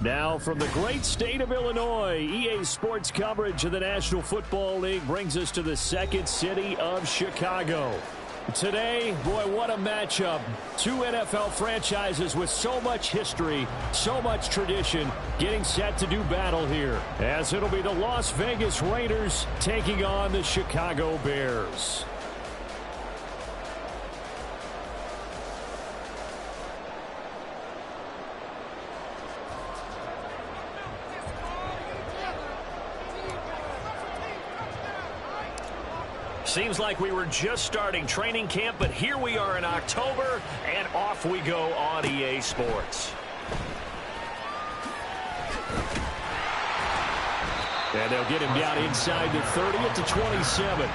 Now from the great state of Illinois, EA Sports coverage of the National Football League brings us to the second city of Chicago. Today, boy, what a matchup. Two NFL franchises with so much history, so much tradition, getting set to do battle here, as it'll be the Las Vegas Raiders taking on the Chicago Bears. Seems like we were just starting training camp, but here we are in October, and off we go on EA Sports. And they'll get him down inside the 30 at the 27.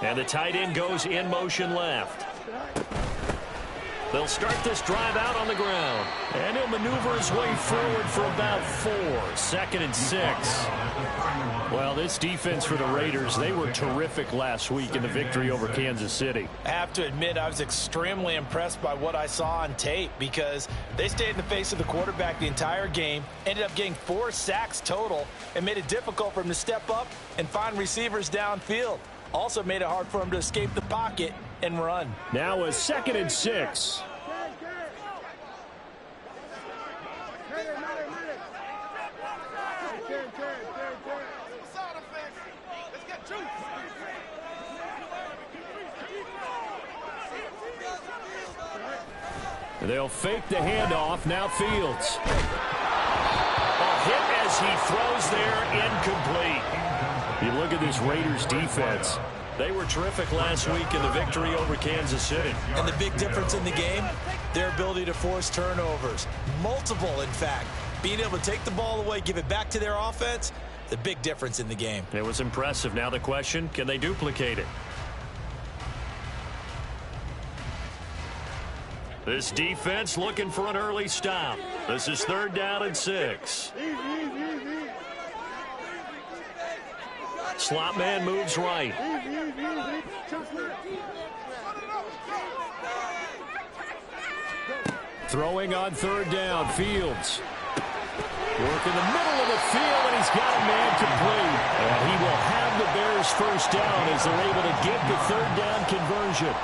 And the tight end goes in motion left. They'll start this drive out on the ground. And he'll maneuver his way forward for about 4. 2nd and 6. Well, this defense for the Raiders, they were terrific last week in the victory over Kansas City. I have to admit, I was extremely impressed by what I saw on tape because they stayed in the face of the quarterback the entire game, ended up getting 4 sacks total, and made it difficult for him to step up and find receivers downfield. Also made it hard for him to escape the pocket and run. Now a 2nd and 6. They'll fake the handoff. Now Fields. A hit as he throws there, incomplete. You look at this Raiders defense. They were terrific last week in the victory over Kansas City. And the big difference in the game, their ability to force turnovers. Multiple, in fact. Being able to take the ball away, give it back to their offense, the big difference in the game. It was impressive. Now the question, can they duplicate it? This defense looking for an early stop. This is 3rd down and 6. Slot man moves right. Throwing on 3rd down, Fields. Work in the middle of the field, and he's got a man complete. And he will have the Bears 1st down as they're able to get the 3rd down conversion.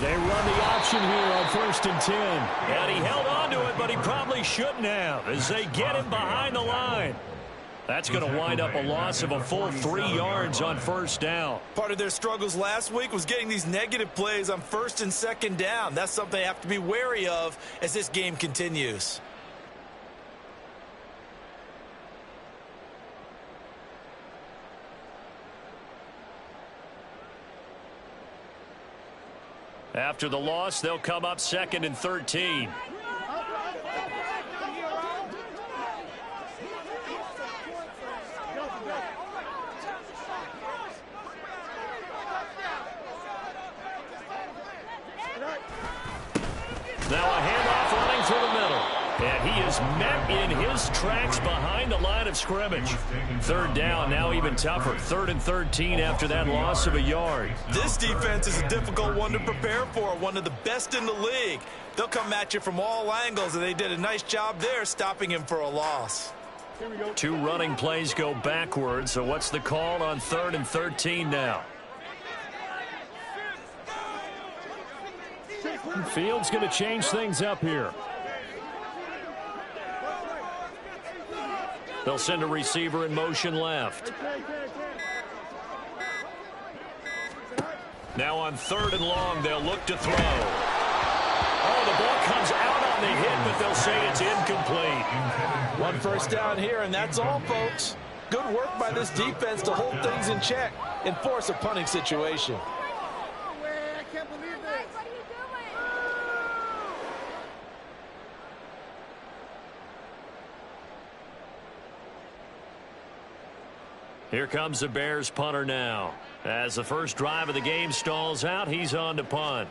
They run the option here on 1st and 10. And he held on to it, but he probably shouldn't have as they get him behind the line. That's going to wind up a loss of a full 3 yards on 1st down. Part of their struggles last week was getting these negative plays on 1st and 2nd down. That's something they have to be wary of as this game continues. After the loss, they'll come up 2nd and 13. Now a handoff running through the middle. And he is met in his tracks behind the line of scrimmage. 3rd down, now even tougher. 3rd and 13 after that loss of a yard. This defense is a difficult one to prepare for, one of the best in the league. They'll come at you from all angles, and they did a nice job there stopping him for a loss. Two running plays go backwards, so what's the call on 3rd and 13 now? Field's going to change things up here. They'll send a receiver in motion left. Now on 3rd and long, they'll look to throw. Oh, the ball comes out on the hit, but they'll say it's incomplete. 1 first down here, and that's all, folks. Good work by this defense to hold things in check and force a punting situation. Here comes the Bears punter now. As the first drive of the game stalls out, he's on to punt.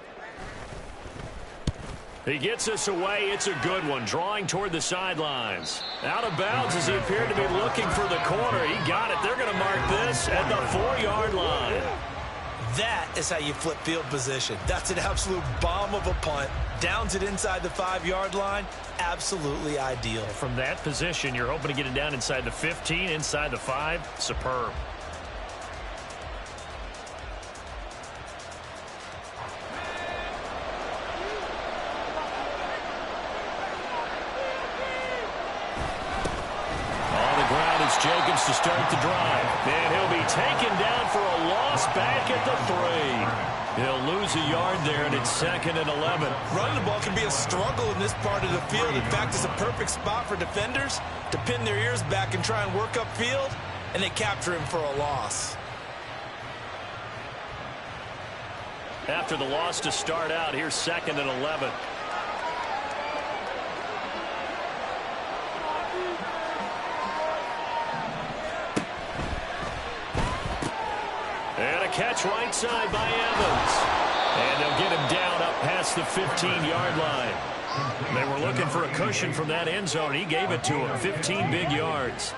He gets us away. It's a good one, drawing toward the sidelines. Out of bounds as he appeared to be looking for the corner. He got it. They're going to mark this at the 4-yard line. That is how you flip field position. That's an absolute bomb of a punt. Downs it inside the 5-yard line. Absolutely ideal. From that position, you're hoping to get it down inside the 15, inside the 5. Superb. Jacobs to start the drive. And he'll be taken down for a loss back at the 3. He'll lose a yard there, and it's 2nd and 11. Running the ball can be a struggle in this part of the field. In fact, it's a perfect spot for defenders to pin their ears back and try and work upfield, and they capture him for a loss. After the loss to start out, here's 2nd and 11. And a catch right side by Evans. And they'll get him down up past the 15-yard line. They were looking for a cushion from that end zone. He gave it to him. 15 big yards.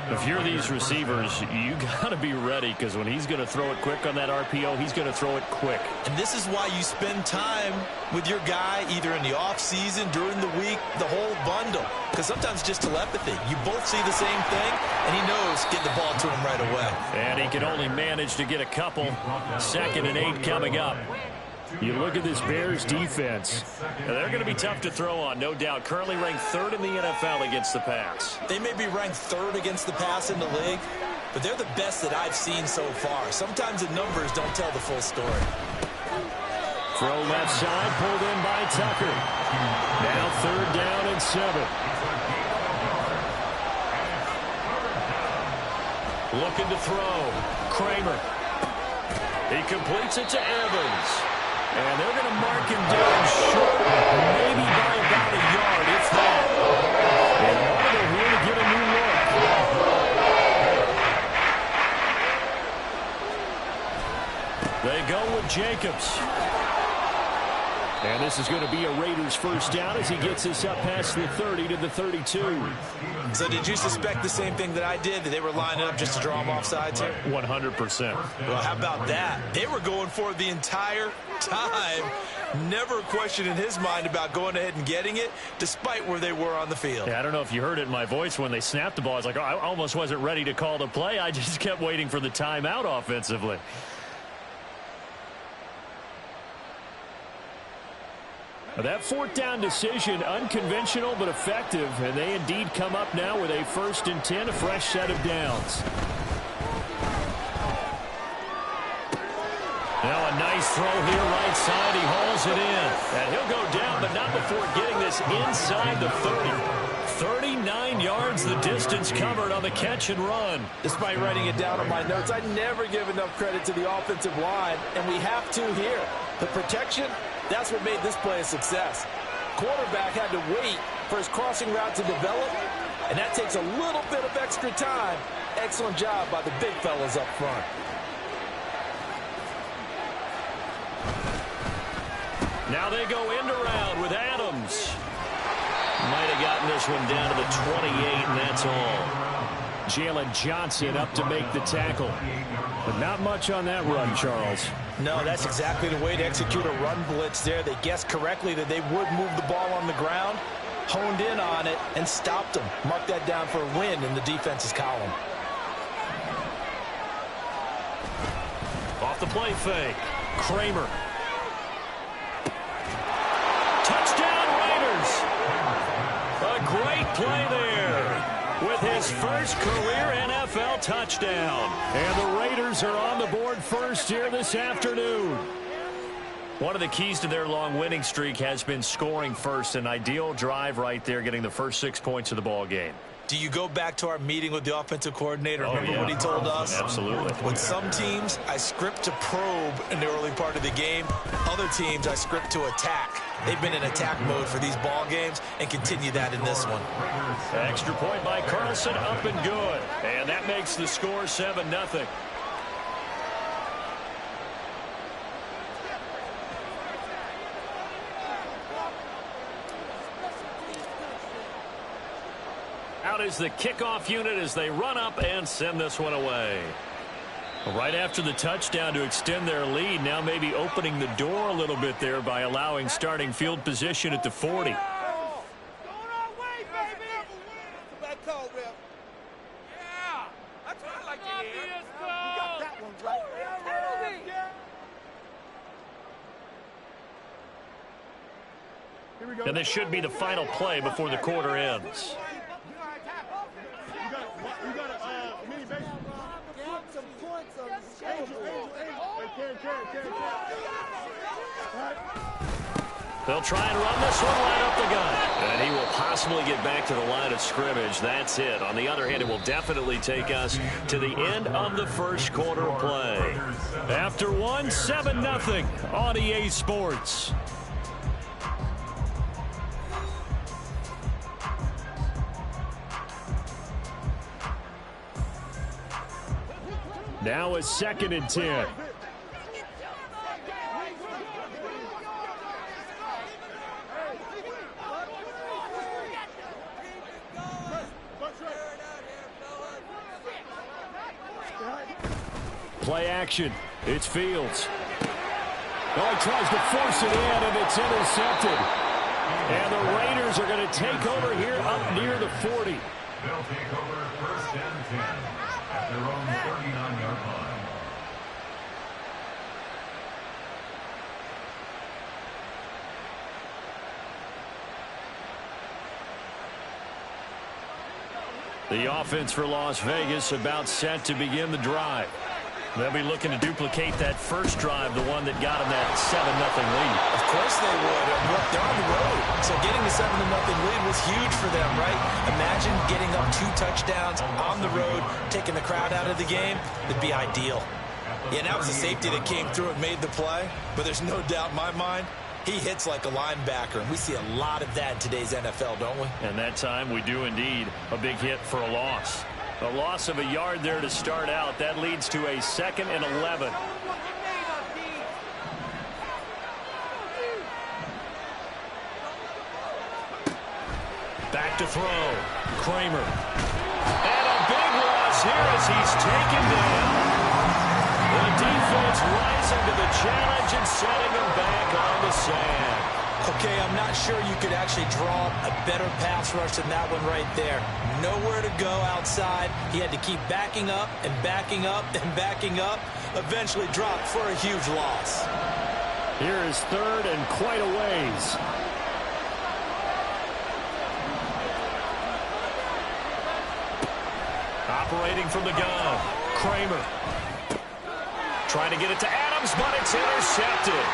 If you're these receivers, you got to be ready, because when he's going to throw it quick on that RPO, he's going to throw it quick. And this is why you spend time with your guy either in the offseason, during the week, the whole bundle. Because sometimes just telepathy. You both see the same thing, and he knows get the ball to him right away. And he can only manage to get a couple. 2nd and 8 coming up. You look at this Bears defense. They're going to be tough to throw on, no doubt. Currently ranked 3rd in the NFL against the pass. They may be ranked 3rd against the pass in the league, but they're the best that I've seen so far. Sometimes the numbers don't tell the full story. Throw left side, pulled in by Tucker. Now 3rd down and 7. Looking to throw. Kramer. He completes it to Evans. And they're going to mark him down short, maybe by about a yard, if that. And Audible here to get a new look. They go with Jacobs. And this is going to be a Raiders first down as he gets us up past the 30 to the 32. So did you suspect the same thing that I did, that they were lining up just to draw him off sides here? 100%. Well, how about that? They were going for it the entire time. Never a question in his mind about going ahead and getting it, despite where they were on the field. Yeah, I don't know if you heard it in my voice when they snapped the ball. I was like, oh, I almost wasn't ready to call the play. I just kept waiting for the timeout offensively. That 4th down decision, unconventional but effective, and they indeed come up now with a 1st and 10, a fresh set of downs. Now a nice throw here right side. He hauls it in, and he'll go down, but not before getting this inside the 30. 39 yards the distance covered on the catch and run. Despite writing it down on my notes, I never give enough credit to the offensive line, and we have to here. The protection, that's what made this play a success. Quarterback had to wait for his crossing route to develop, and that takes a little bit of extra time. Excellent job by the big fellas up front. Now they go end around with Adams. Might have gotten this one down to the 28, and that's all. Jalen Johnson up to make the tackle. But not much on that run, Charles. No, that's exactly the way to execute a run blitz there. They guessed correctly that they would move the ball on the ground. honed in on it and stopped them. Mark that down for a win in the defense's column. Off the play fake. Kramer. Touchdown Raiders. A great play there with his first career NFL touchdown. And the Raiders are on the board first here this afternoon. One of the keys to their long winning streak has been scoring first. An ideal drive right there, getting the first 6 points of the ball game. Do you go back to our meeting with the offensive coordinator? Remember what he told us? Absolutely. With some teams, I script to probe in the early part of the game. Other teams, I script to attack. They've been in attack mode for these ball games and continue that in this one. Extra point by Carlson, up and good. And that makes the score 7-0. Out is the kickoff unit as they run up and send this one away. Right after the touchdown to extend their lead, now maybe opening the door a little bit there by allowing starting field position at the 40. And this should be the final play before the quarter ends. They'll try and run this one right up the gut. And he will possibly get back to the line of scrimmage. That's it. On the other hand, it will definitely take us to the end of the first quarter play. After one, 7-0 on EA Sports. Now a 2nd and 10. Play action. It's Fields. Oh, he tries to force it in, and it's intercepted. And the Raiders are going to take over here up near the 40. They'll take over 1st and 10 at their own 39-yard line. The offense for Las Vegas about set to begin the drive. They'll be looking to duplicate that first drive, the one that got them that 7-0 lead. Of course they would. Look, they're on the road, so getting the 7-0 lead was huge for them, right? Imagine getting up 2 touchdowns on the road, taking the crowd out of the game. It'd be ideal. Yeah, that was a safety that came through and made the play, but there's no doubt in my mind he hits like a linebacker, and we see a lot of that in today's NFL, don't we? And that time we do indeed. A big hit for a loss. A loss of a yard there to start out. That leads to a 2nd and 11. Back to throw. Kramer. And a big loss here as he's taken down. The defense rising to the challenge and setting him back on the sand. Okay, I'm not sure you could actually draw a better pass rush than that one right there. Nowhere to go outside. He had to keep backing up and backing up and backing up. Eventually dropped for a huge loss. Here is 3rd and quite a ways. Operating from the gun. Kramer. Trying to get it to Adams, but it's intercepted.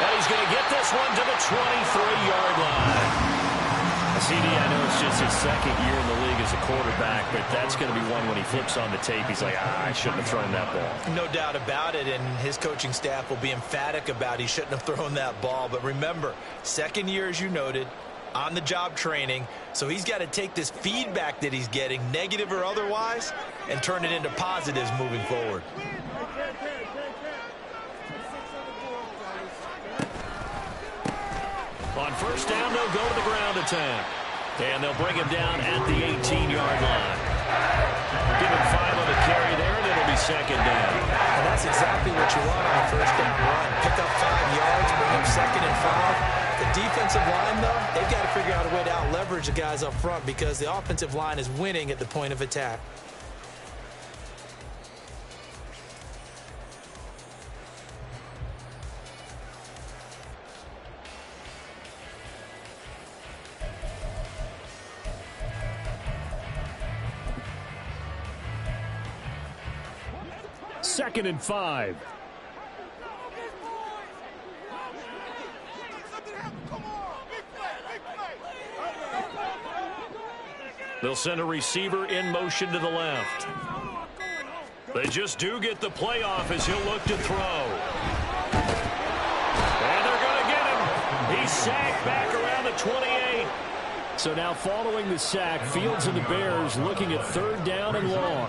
And he's going to get this one to the 23-yard line. CD, I know it's just his 2nd year in the league as a quarterback, but that's going to be one when he flips on the tape. He's like, I shouldn't have thrown that ball. No doubt about it, and his coaching staff will be emphatic about he shouldn't have thrown that ball. But remember, 2nd year, as you noted, on-the-job training, so he's got to take this feedback that he's getting, negative or otherwise, and turn it into positives moving forward. On 1st down, they'll go to the ground attack. And they'll bring him down at the 18-yard line. Give him 5 on the carry there, and it'll be 2nd down. And that's exactly what you want on a 1st down run. Pick up 5 yards, bring up 2nd and 5. The defensive line, though, they've got to figure out a way to out-leverage the guys up front because the offensive line is winning at the point of attack. Second and 5. They'll send a receiver in motion to the left. They just do get the play off as he'll look to throw. And they're going to get him. He's sacked back around the 28. So now following the sack, Fields and the Bears looking at third down and long.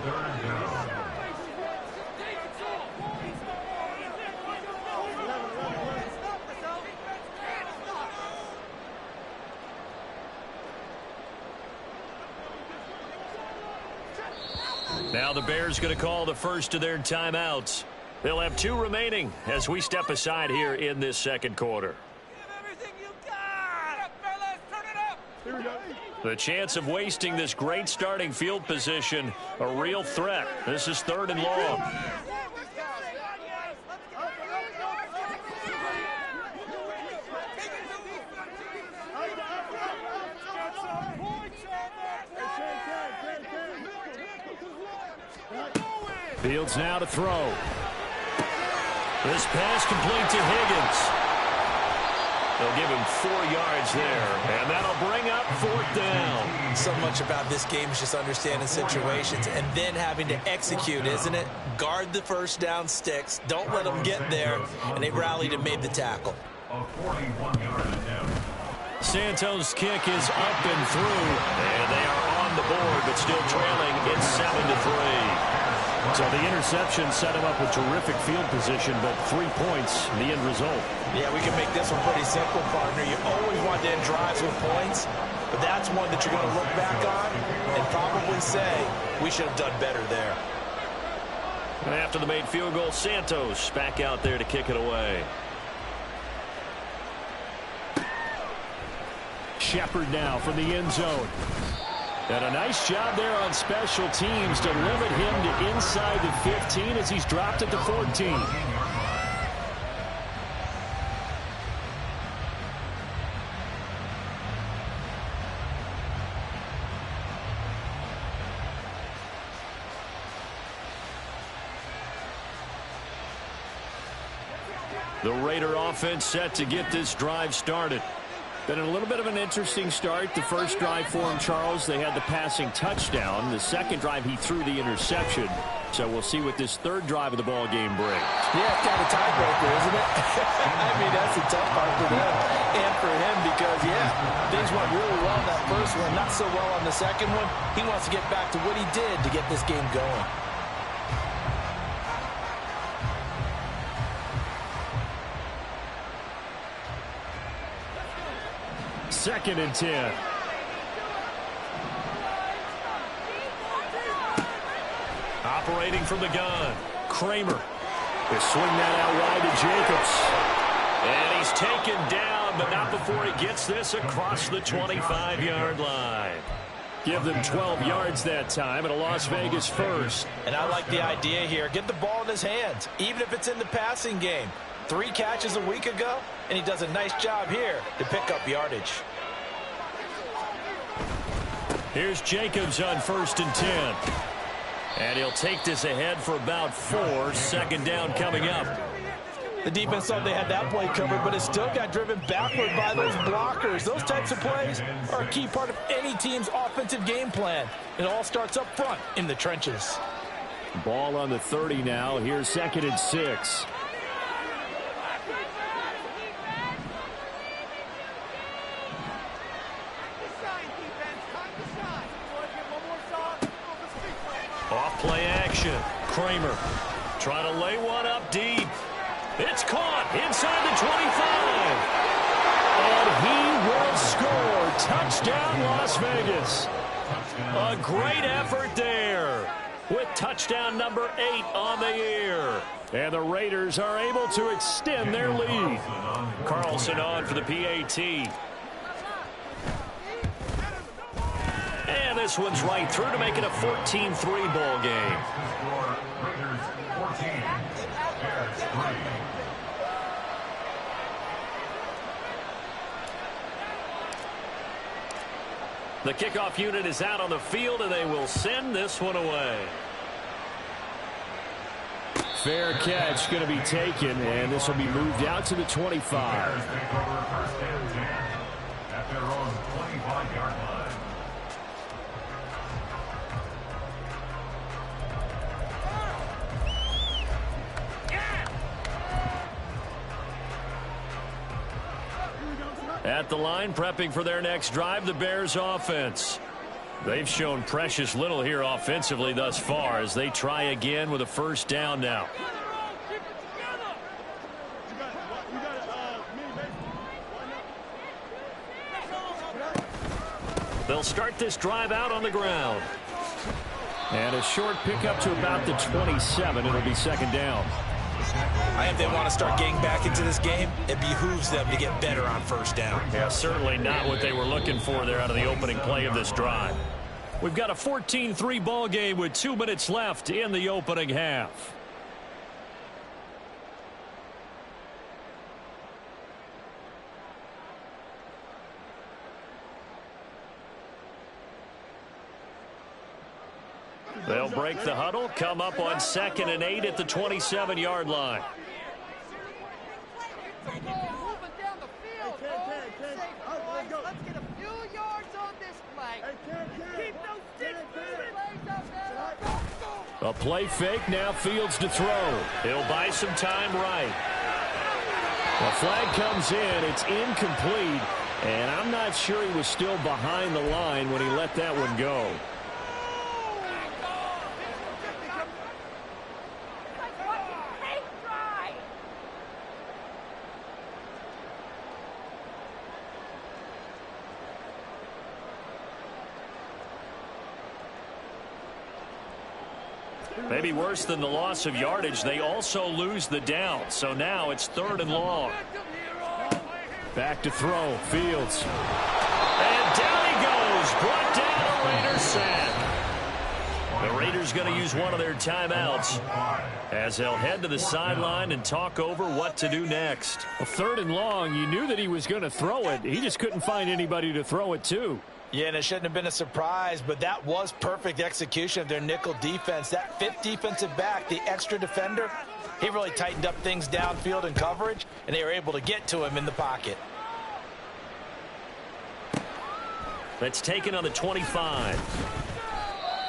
Now the Bears going to call the first of their timeouts. They'll have 2 remaining as we step aside here in this second quarter. The chance of wasting this great starting field position, a real threat. This is third and long. Fields now to throw. This pass complete to Higgins. They'll give him 4 yards there, and that'll bring up fourth down. So much about this game is just understanding situations and then having to execute, isn't it? Guard the first down sticks. Don't let them get there, and they rallied and made the tackle. A 41-yard attempt. Santos' kick is up and through. And they are on the board, but still trailing. It's 7-3. So the interception set him up with terrific field position, but 3 points, the end result. Yeah, we can make this one pretty simple, partner. You always want to end drives with points, but that's one that you're going to look back on and probably say, we should have done better there. And after the made field goal, Santos back out there to kick it away. Shepard now from the end zone. And a nice job there on special teams to limit him to inside the 15 as he's dropped it to 14. The Raider offense set to get this drive started. Been a little bit of an interesting start. The first drive for him, Charles, they had the passing touchdown. The second drive, he threw the interception. So we'll see what this third drive of the ball game brings. Yeah, it's kind of a tiebreaker, isn't it? I mean, that's a tough part for them and for him because, yeah, things went really well in that first one, not so well on the second one. He wants to get back to what he did to get this game going. Second and 10. Operating from the gun. Kramer. They swing that out wide to Jacobs. And he's taken down, but not before he gets this across the 25-yard line. Give them 12 yards that time, and a Las Vegas first. And I like the idea here. Get the ball in his hands, even if it's in the passing game. 3 catches a week ago, and he does a nice job here to pick up yardage. Here's Jacobs on first and 10. And he'll take this ahead for about 4. Second down coming up. The defense thought they had that play covered, but it still got driven backward by those blockers. Those types of plays are a key part of any team's offensive game plan. It all starts up front in the trenches. Ball on the 30 now. Here's second and 6. Off-play action. Kramer trying to lay one up deep. It's caught inside the 25. And he will score. Touchdown, Las Vegas. A great effort there. with touchdown number 8 on the year. And the Raiders are able to extend their lead. Carlson on for the PAT. And this one's right through to make it a 14-3 ball game. Raiders 14, Bears 3. The kickoff unit is out on the field, and they will send this one away. Fair catch going to be taken, and this will be moved out to the 25. Bears take over first and 10 at their own 25-yard line. At the line, prepping for their next drive, the Bears offense. They've shown precious little here offensively thus far as they try again with a first down now. They'll start this drive out on the ground. And a short pickup to about the 27. It'll be second down. I think they want to start getting back into this game. It behooves them to get better on first down. Yeah, certainly not what they were looking for there out of the opening play of this drive. We've got a 14-3 ball game with 2 minutes left in the opening half. They'll break the huddle, come up on 2nd and 8 at the 27-yard line. A play fake, now Fields to throw. He'll buy some time right. The flag comes in, it's incomplete, and I'm not sure he was still behind the line when he let that one go. Maybe worse than the loss of yardage, they also lose the down. So now it's 3rd and long. Back to throw, Fields. And down he goes, brought down a Raiders sack. The Raiders going to use one of their timeouts as they'll head to the sideline and talk over what to do next. Well, 3rd and long, you knew that he was going to throw it. He just couldn't find anybody to throw it to. Yeah, and it shouldn't have been a surprise, but that was perfect execution of their nickel defense. That 5th defensive back, the extra defender, he really tightened up things downfield in coverage, and they were able to get to him in the pocket. That's taken on the 25.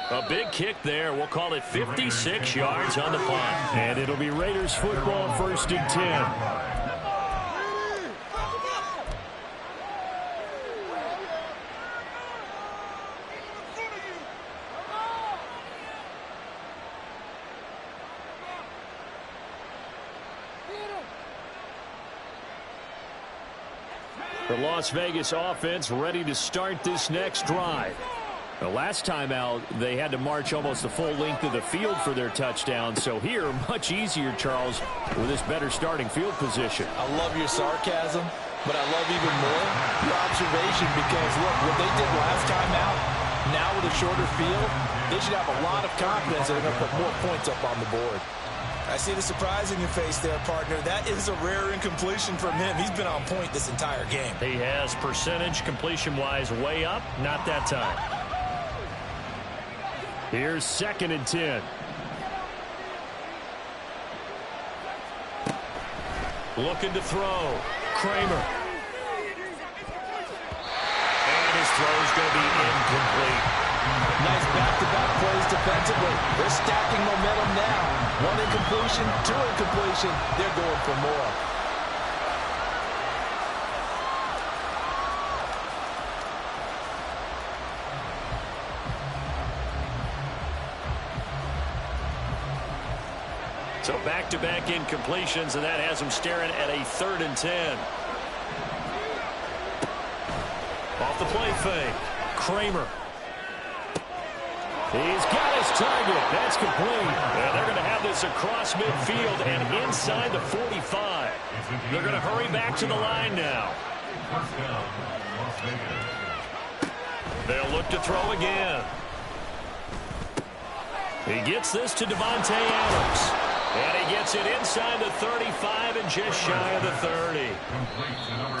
A big kick there. We'll call it 56 yards on the punt. And it'll be Raiders football, 1st and 10. The Las Vegas offense ready to start this next drive. The last time out, they had to march almost the full length of the field for their touchdown. So here, much easier, Charles, with this better starting field position. I love your sarcasm, but I love even more your observation because, look, what they did last time out, now with a shorter field, they should have a lot of confidence that they're going to put more points up on the board. I see the surprise in your face there, partner. That is a rare incompletion from him. He's been on point this entire game. He has percentage completion-wise way up, not that time. Here's 2nd and 10. Looking to throw. Kramer. And his throw's going to be incomplete. Nice back-to-back plays defensively. They're stacking momentum now. 1 incompletion, 2 incompletion. They're going for more. So back-to-back incompletions, and that has them staring at a 3rd and 10. Off the play fake. Kramer. He's got his target. That's complete. And they're going to have this across midfield and inside the 45. They're going to hurry back to the line now. They'll look to throw again. He gets this to Davante Adams. And he gets it inside the 35 and just shy of the 30.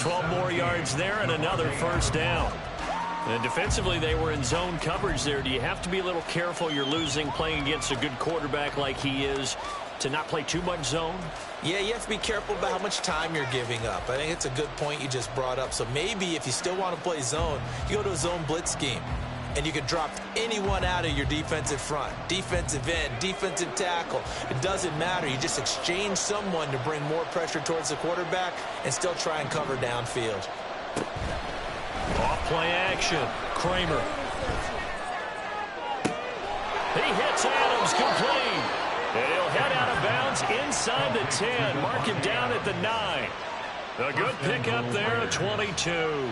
12 more yards there and another first down. And defensively, they were in zone coverage there. Do you have to be a little careful? You're losing playing against a good quarterback like he is to not play too much zone? Yeah, you have to be careful about how much time you're giving up. I think it's a good point you just brought up. So maybe if you still want to play zone, you go to a zone blitz scheme. And you can drop anyone out of your defensive front. Defensive end, defensive tackle. It doesn't matter. You just exchange someone to bring more pressure towards the quarterback and still try and cover downfield. Off play action. Kramer. He hits Adams complete. And he'll head out of bounds inside the 10. Mark him down at the 9. A good pickup there at 22.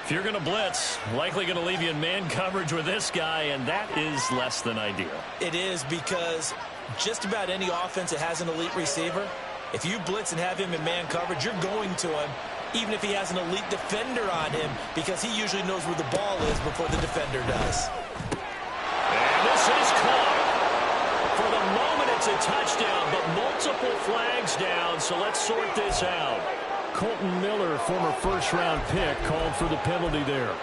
If you're going to blitz, likely going to leave you in man coverage with this guy, and that is less than ideal. It is, because just about any offense that has an elite receiver, if you blitz and have him in man coverage, you're going to him, even if he has an elite defender on him, because he usually knows where the ball is before the defender does. And this is caught. For the moment, it's a touchdown, but multiple flags down, so let's sort this out. Colton Miller, former first-round pick, called for the penalty there.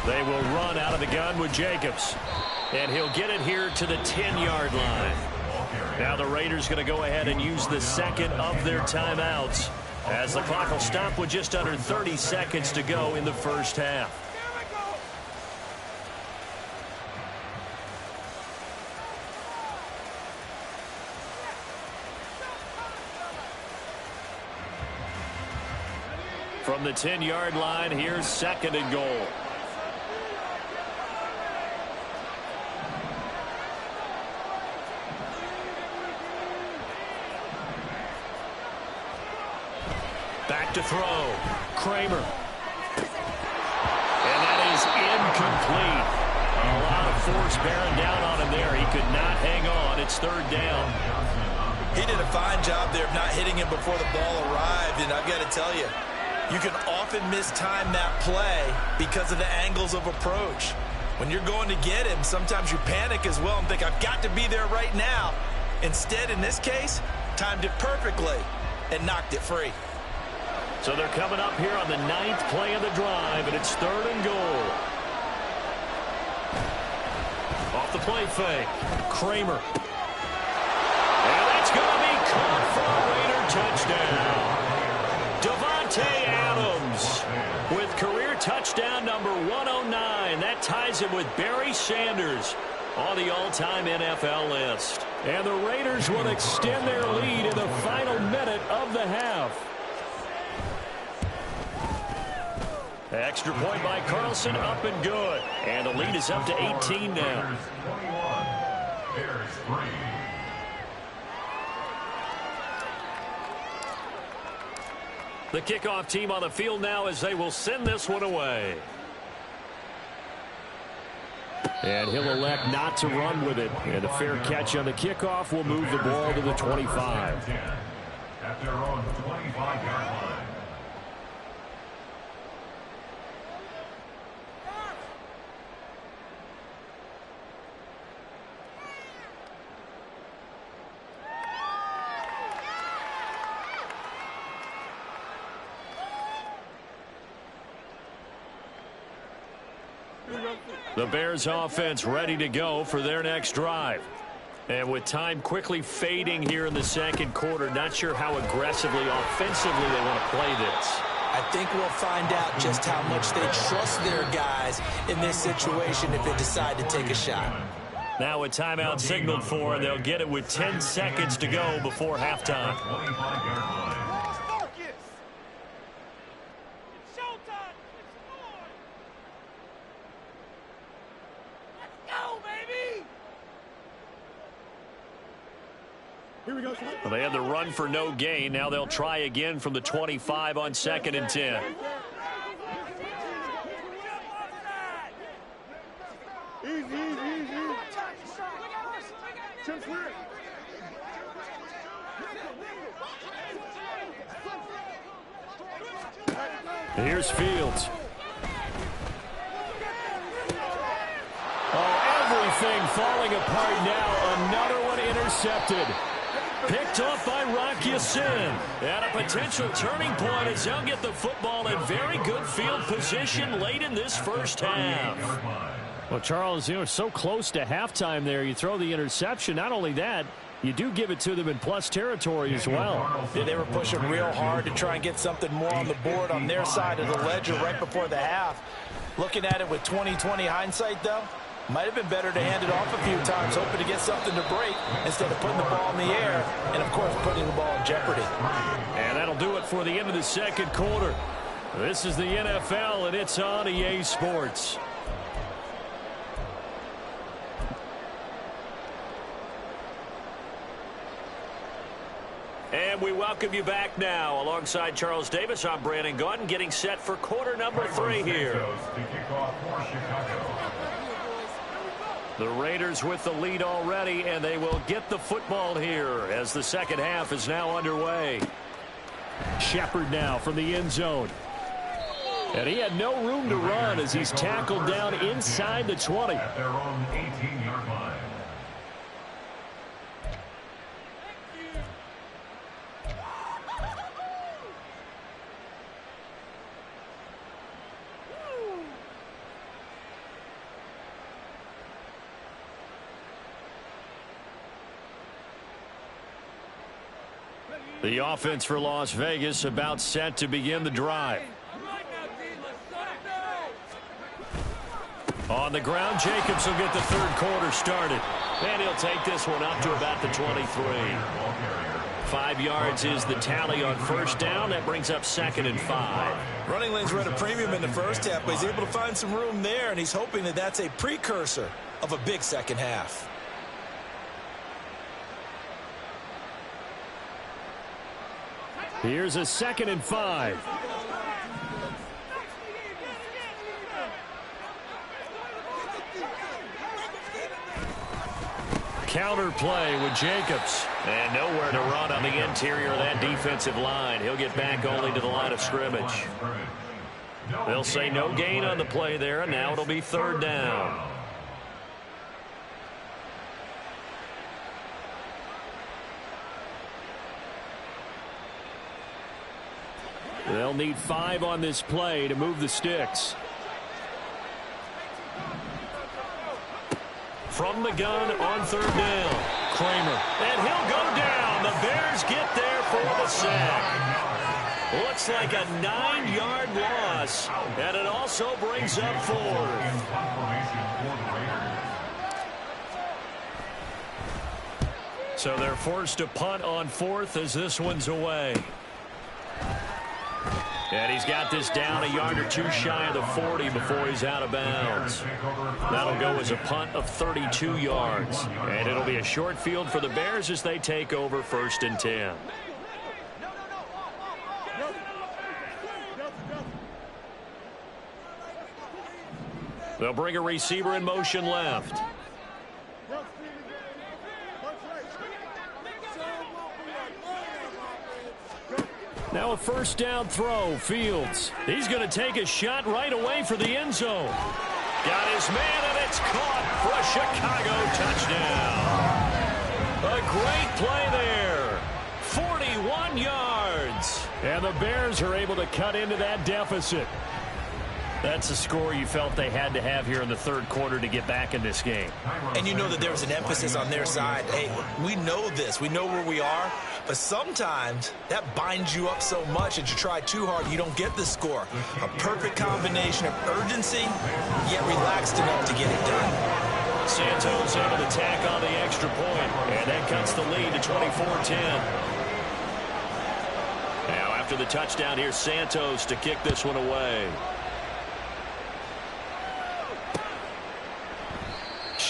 They will run out of the gun with Jacobs. And he'll get it here to the 10-yard line. Now the Raiders going to go ahead and use the second of their timeouts as the clock will stop with just under 30 seconds to go in the first half. From the 10-yard line, here's second and goal. Back to throw. Kramer. And that is incomplete. A lot of force bearing down on him there. He could not hang on. It's third down. He did a fine job there of not hitting him before the ball arrived, and I've got to tell you, you can often mistime that play because of the angles of approach. When you're going to get him, sometimes you panic as well and think, I've got to be there right now. Instead, in this case, timed it perfectly and knocked it free. So they're coming up here on the 9th play of the drive, and it's third and goal. Off the play fake. Kramer. And that's going to be caught for a Raider touchdown. Davante Adams with career touchdown number 109. That ties him with Barry Sanders on the all-time NFL list. And the Raiders will extend their lead in the final minute of the half. Extra point by Carlson, up and good. And the lead is up to 18 now. The kickoff team on the field now as they will send this one away. And he'll elect not to run with it. And a fair catch on the kickoff will move the ball to the 25. At their own 25-yard line. The Bears offense ready to go for their next drive. And with time quickly fading here in the second quarter, not sure how aggressively, offensively they want to play this. I think we'll find out just how much they trust their guys in this situation if they decide to take a shot. Now a timeout signaled for, and they'll get it with 10 seconds to go before halftime. Well, they had the run for no gain. Now they'll try again from the 25 on 2nd and 10. Here's Fields. Oh, everything falling apart now. Another one intercepted. Picked off by Rock Ya-Sin. And a potential turning point as they'll get the football in very good field position late in this first half. Well, Charles, you know, so close to halftime there. You throw the interception. Not only that, you do give it to them in plus territory as well. Yeah, they were pushing real hard to try and get something more on the board on their side of the ledger right before the half. Looking at it with 20/20 hindsight, though, might have been better to hand it off a few times, hoping to get something to break instead of putting the ball in the air and, of course, putting the ball in jeopardy. And that'll do it for the end of the second quarter. This is the NFL, and it's on EA Sports. And we welcome you back now. Alongside Charles Davis, I'm Brandon Gaudin, getting set for quarter number 3 here. The Raiders with the lead already, and they will get the football here as the second half is now underway. Shepard now from the end zone. And he had no room to run as he's tackled down inside the 20. At their own 18-yard line. The offense for Las Vegas about set to begin the drive. On the ground, Jacobs will get the third quarter started. And he'll take this one up to about the 23. 5 yards is the tally on first down. That brings up 2nd and 5. Running lanes were at a premium in the first half, but he's able to find some room there, and he's hoping that that's a precursor of a big second half. Here's a 2nd and 5. Counter play with Jacobs. And nowhere to run on the interior of that defensive line. He'll get back only to the line of scrimmage. They'll say no gain on the play there, and now it'll be 3rd down. They'll need 5 on this play to move the sticks. From the gun on 3rd down. Kramer. And he'll go down. The Bears get there for the sack. Looks like a 9-yard loss. And it also brings up 4th. So they're forced to punt on 4th as this one's away. And he's got this down a yard or two shy of the 40 before he's out of bounds. That'll go as a punt of 32 yards. And it'll be a short field for the Bears as they take over 1st and 10. They'll bring a receiver in motion left. Now a 1st down throw. Fields. He's going to take a shot right away for the end zone. Got his man, and it's caught for a Chicago touchdown. A great play there. 41 yards. And the Bears are able to cut into that deficit. That's a score you felt they had to have here in the 3rd quarter to get back in this game. And you know that there was an emphasis on their side. Hey, we know this. We know where we are. But sometimes that binds you up so much that you try too hard, you don't get the score. A perfect combination of urgency, yet relaxed enough to get it done. Santos able to tack on the extra point, and that cuts the lead to 24-10. Now after the touchdown, here's Santos to kick this one away.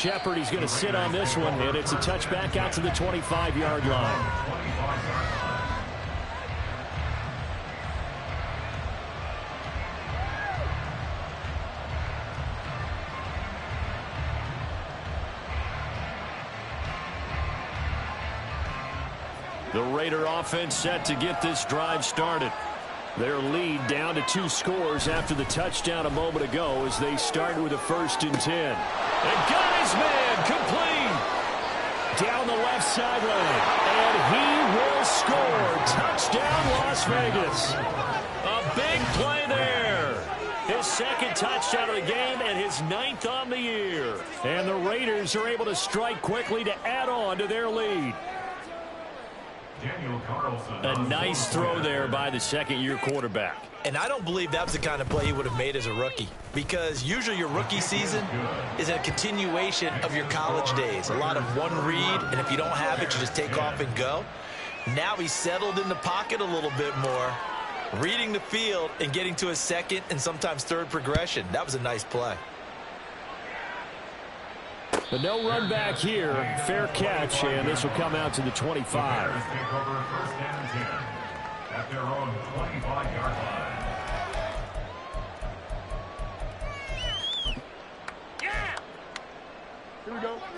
Shepard. He's going to sit on this one, and it's a touchback out to the 25-yard line. The Raider offense set to get this drive started. Their lead down to 2 scores after the touchdown a moment ago as they start with a 1st and 10. And got his man complete down the left sideline. And he will score. Touchdown, Las Vegas. A big play there. His 2nd touchdown of the game and his 9th on the year. And the Raiders are able to strike quickly to add on to their lead. A nice throw there by the 2nd-year quarterback. And I don't believe that was the kind of play he would have made as a rookie, because usually your rookie season is a continuation of your college days. A lot of one read, and if you don't have it, you just take off and go. Now he's settled in the pocket a little bit more, reading the field and getting to his 2nd and sometimes 3rd progression. That was a nice play. But no run back here. Fair catch, and this will come out to the 25. Take over 1st and 10 at their own 25-yard line.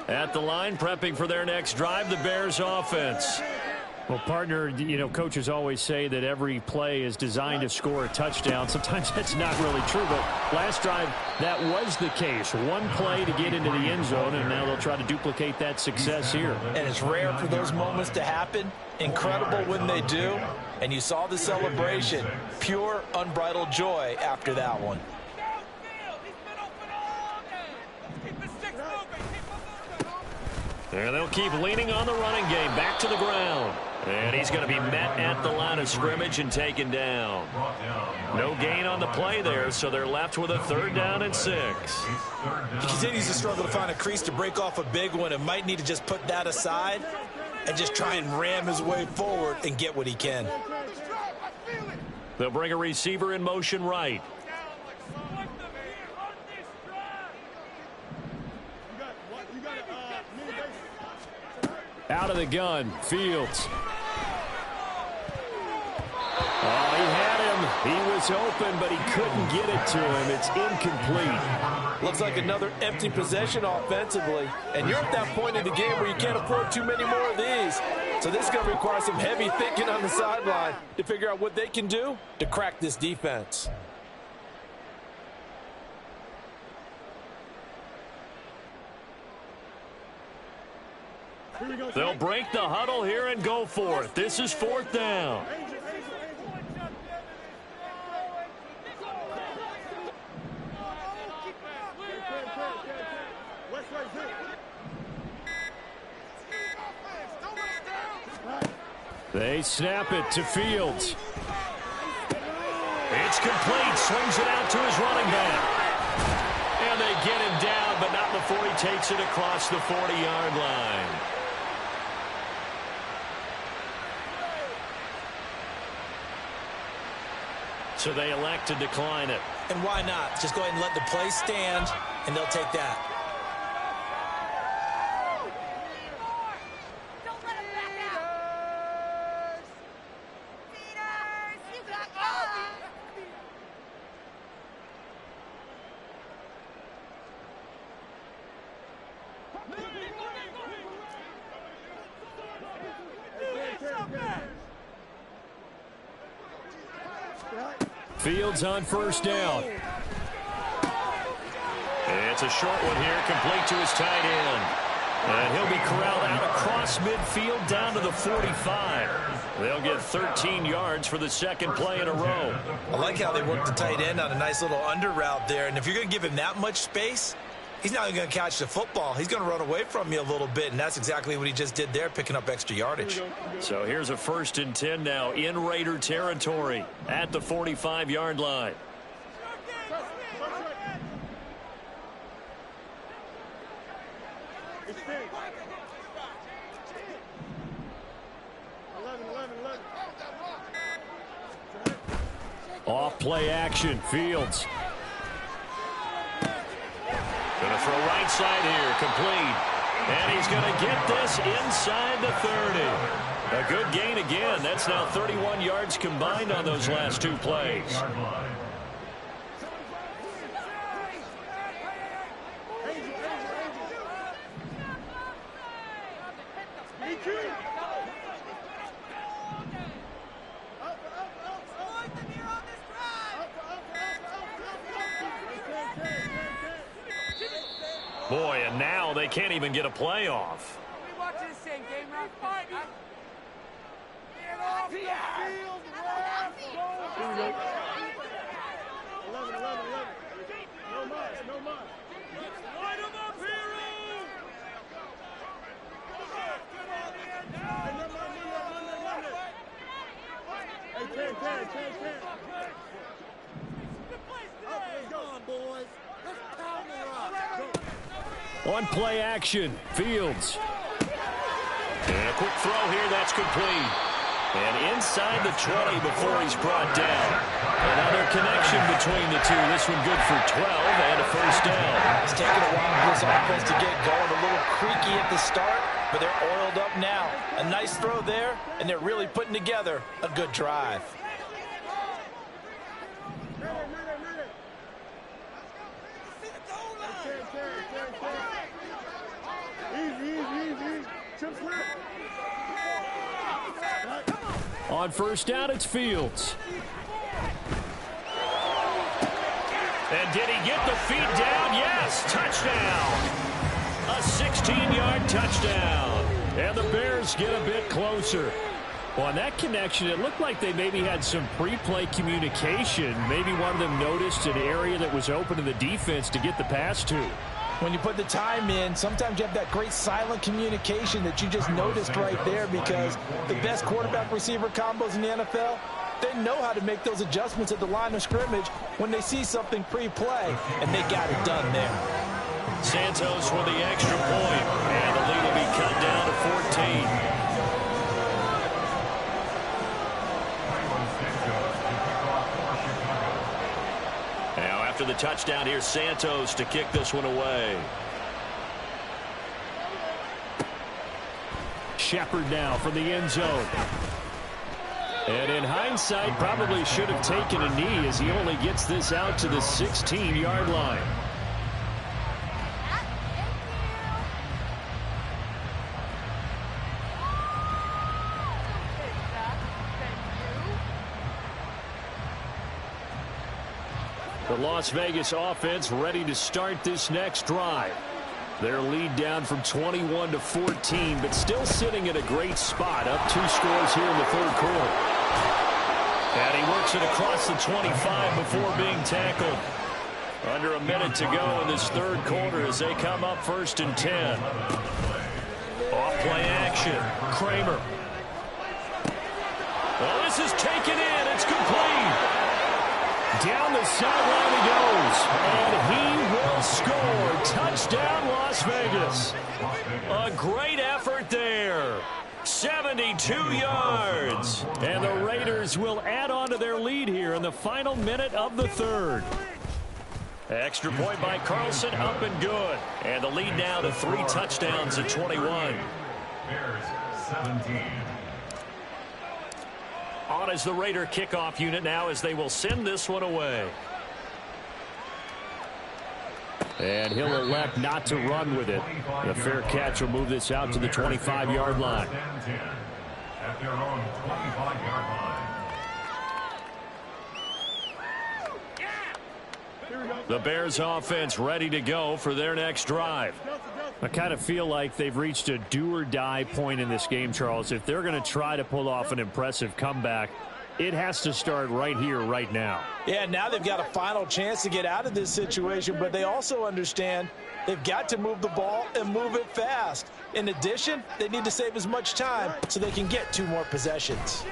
At the line, prepping for their next drive, the Bears offense. Well, partner, you know, coaches always say that every play is designed to score a touchdown. Sometimes that's not really true, but last drive, that was the case. One play to get into the end zone, and now they'll try to duplicate that success here. And it's rare for those moments to happen. Incredible when they do. And you saw the celebration. Pure, unbridled joy after that one. And they'll keep leaning on the running game. Back to the ground. And he's going to be met at the line of scrimmage and taken down. No gain on the play there, so they're left with a 3rd down and 6. He continues to struggle to find a crease to break off a big one and might need to just put that aside and just try and ram his way forward and get what he can. They'll bring a receiver in motion right. Out of the gun, Fields. Oh, he had him. He was open, but he couldn't get it to him. It's incomplete. Looks like another empty possession offensively. And you're at that point in the game where you can't afford too many more of these. So this is going to require some heavy thinking on the sideline to figure out what they can do to crack this defense. They'll break the huddle here and go for it. This is 4th down. They snap it to Fields. It's complete. Swings it out to his running back. And they get him down, but not before he takes it across the 40-yard line. So they elect to decline it. And why not? Just go ahead and let the play stand, and they'll take that. Fields on 1st down. It's a short one here, complete to his tight end. And he'll be corralled out across midfield down to the 45. They'll get 13 yards for the 2nd play in a row. I like how they work the tight end on a nice little under route there. And if you're going to give him that much space, he's not even going to catch the football. He's going to run away from you a little bit, and that's exactly what he just did there, picking up extra yardage. So here's a 1st and 10 now in Raider territory at the 45-yard line. Off play action, Fields. Going to throw right side here, complete. And he's going to get this inside the 30. A good gain again. That's now 31 yards combined on those last two plays. Boy, and now they can't even get a play off. On play action, Fields. And a quick throw here, that's complete. And inside the 20 before he's brought down. Another connection between the two. This one good for 12 and a first down. It's taken a while for this offense to get going. A little creaky at the start, but they're oiled up now. A nice throw there, and they're really putting together a good drive. On first down, it's Fields. And did he get the feet down? Yes, touchdown. A 16-yard touchdown. And the Bears get a bit closer. Well, on that connection, it looked like they maybe had some pre-play communication. Maybe one of them noticed an area that was open to the defense to get the pass to. When you put the time in, sometimes you have that great silent communication that you just noticed right there, because the best quarterback-receiver combos in the NFL, they know how to make those adjustments at the line of scrimmage when they see something pre-play, and they got it done there. Santos with the extra point, and the lead will be cut down to 14. After the touchdown, here's Santos to kick this one away. Shepard now from the end zone. And in hindsight, probably should have taken a knee as he only gets this out to the 16-yard line. The Las Vegas offense ready to start this next drive. Their lead down from 21 to 14, but still sitting at a great spot, up 2 scores here in the third quarter. And he works it across the 25 before being tackled. Under a minute to go in this third quarter as they come up 1st and 10. Off play action. Kramer. Well, this is taken in. It's complete. Down the sideline he goes, and he will score. Touchdown, Las Vegas. A great effort there. 72 yards. And the Raiders will add on to their lead here in the final minute of the third. Extra point by Carlson, up and good. And the lead now to 3 touchdowns at 21. Bears 17. On as the Raider kickoff unit now as they will send this one away. And he'll elect not to run with it. The fair catch will move this out to the 25-yard line. At their own 25-yard line. The Bears offense ready to go for their next drive. I kind of feel like they've reached a do-or-die point in this game, Charles. If they're going to try to pull off an impressive comeback, it has to start right here, right now. Yeah, now they've got a final chance to get out of this situation, but they also understand they've got to move the ball and move it fast. In addition, they need to save as much time so they can get 2 more possessions.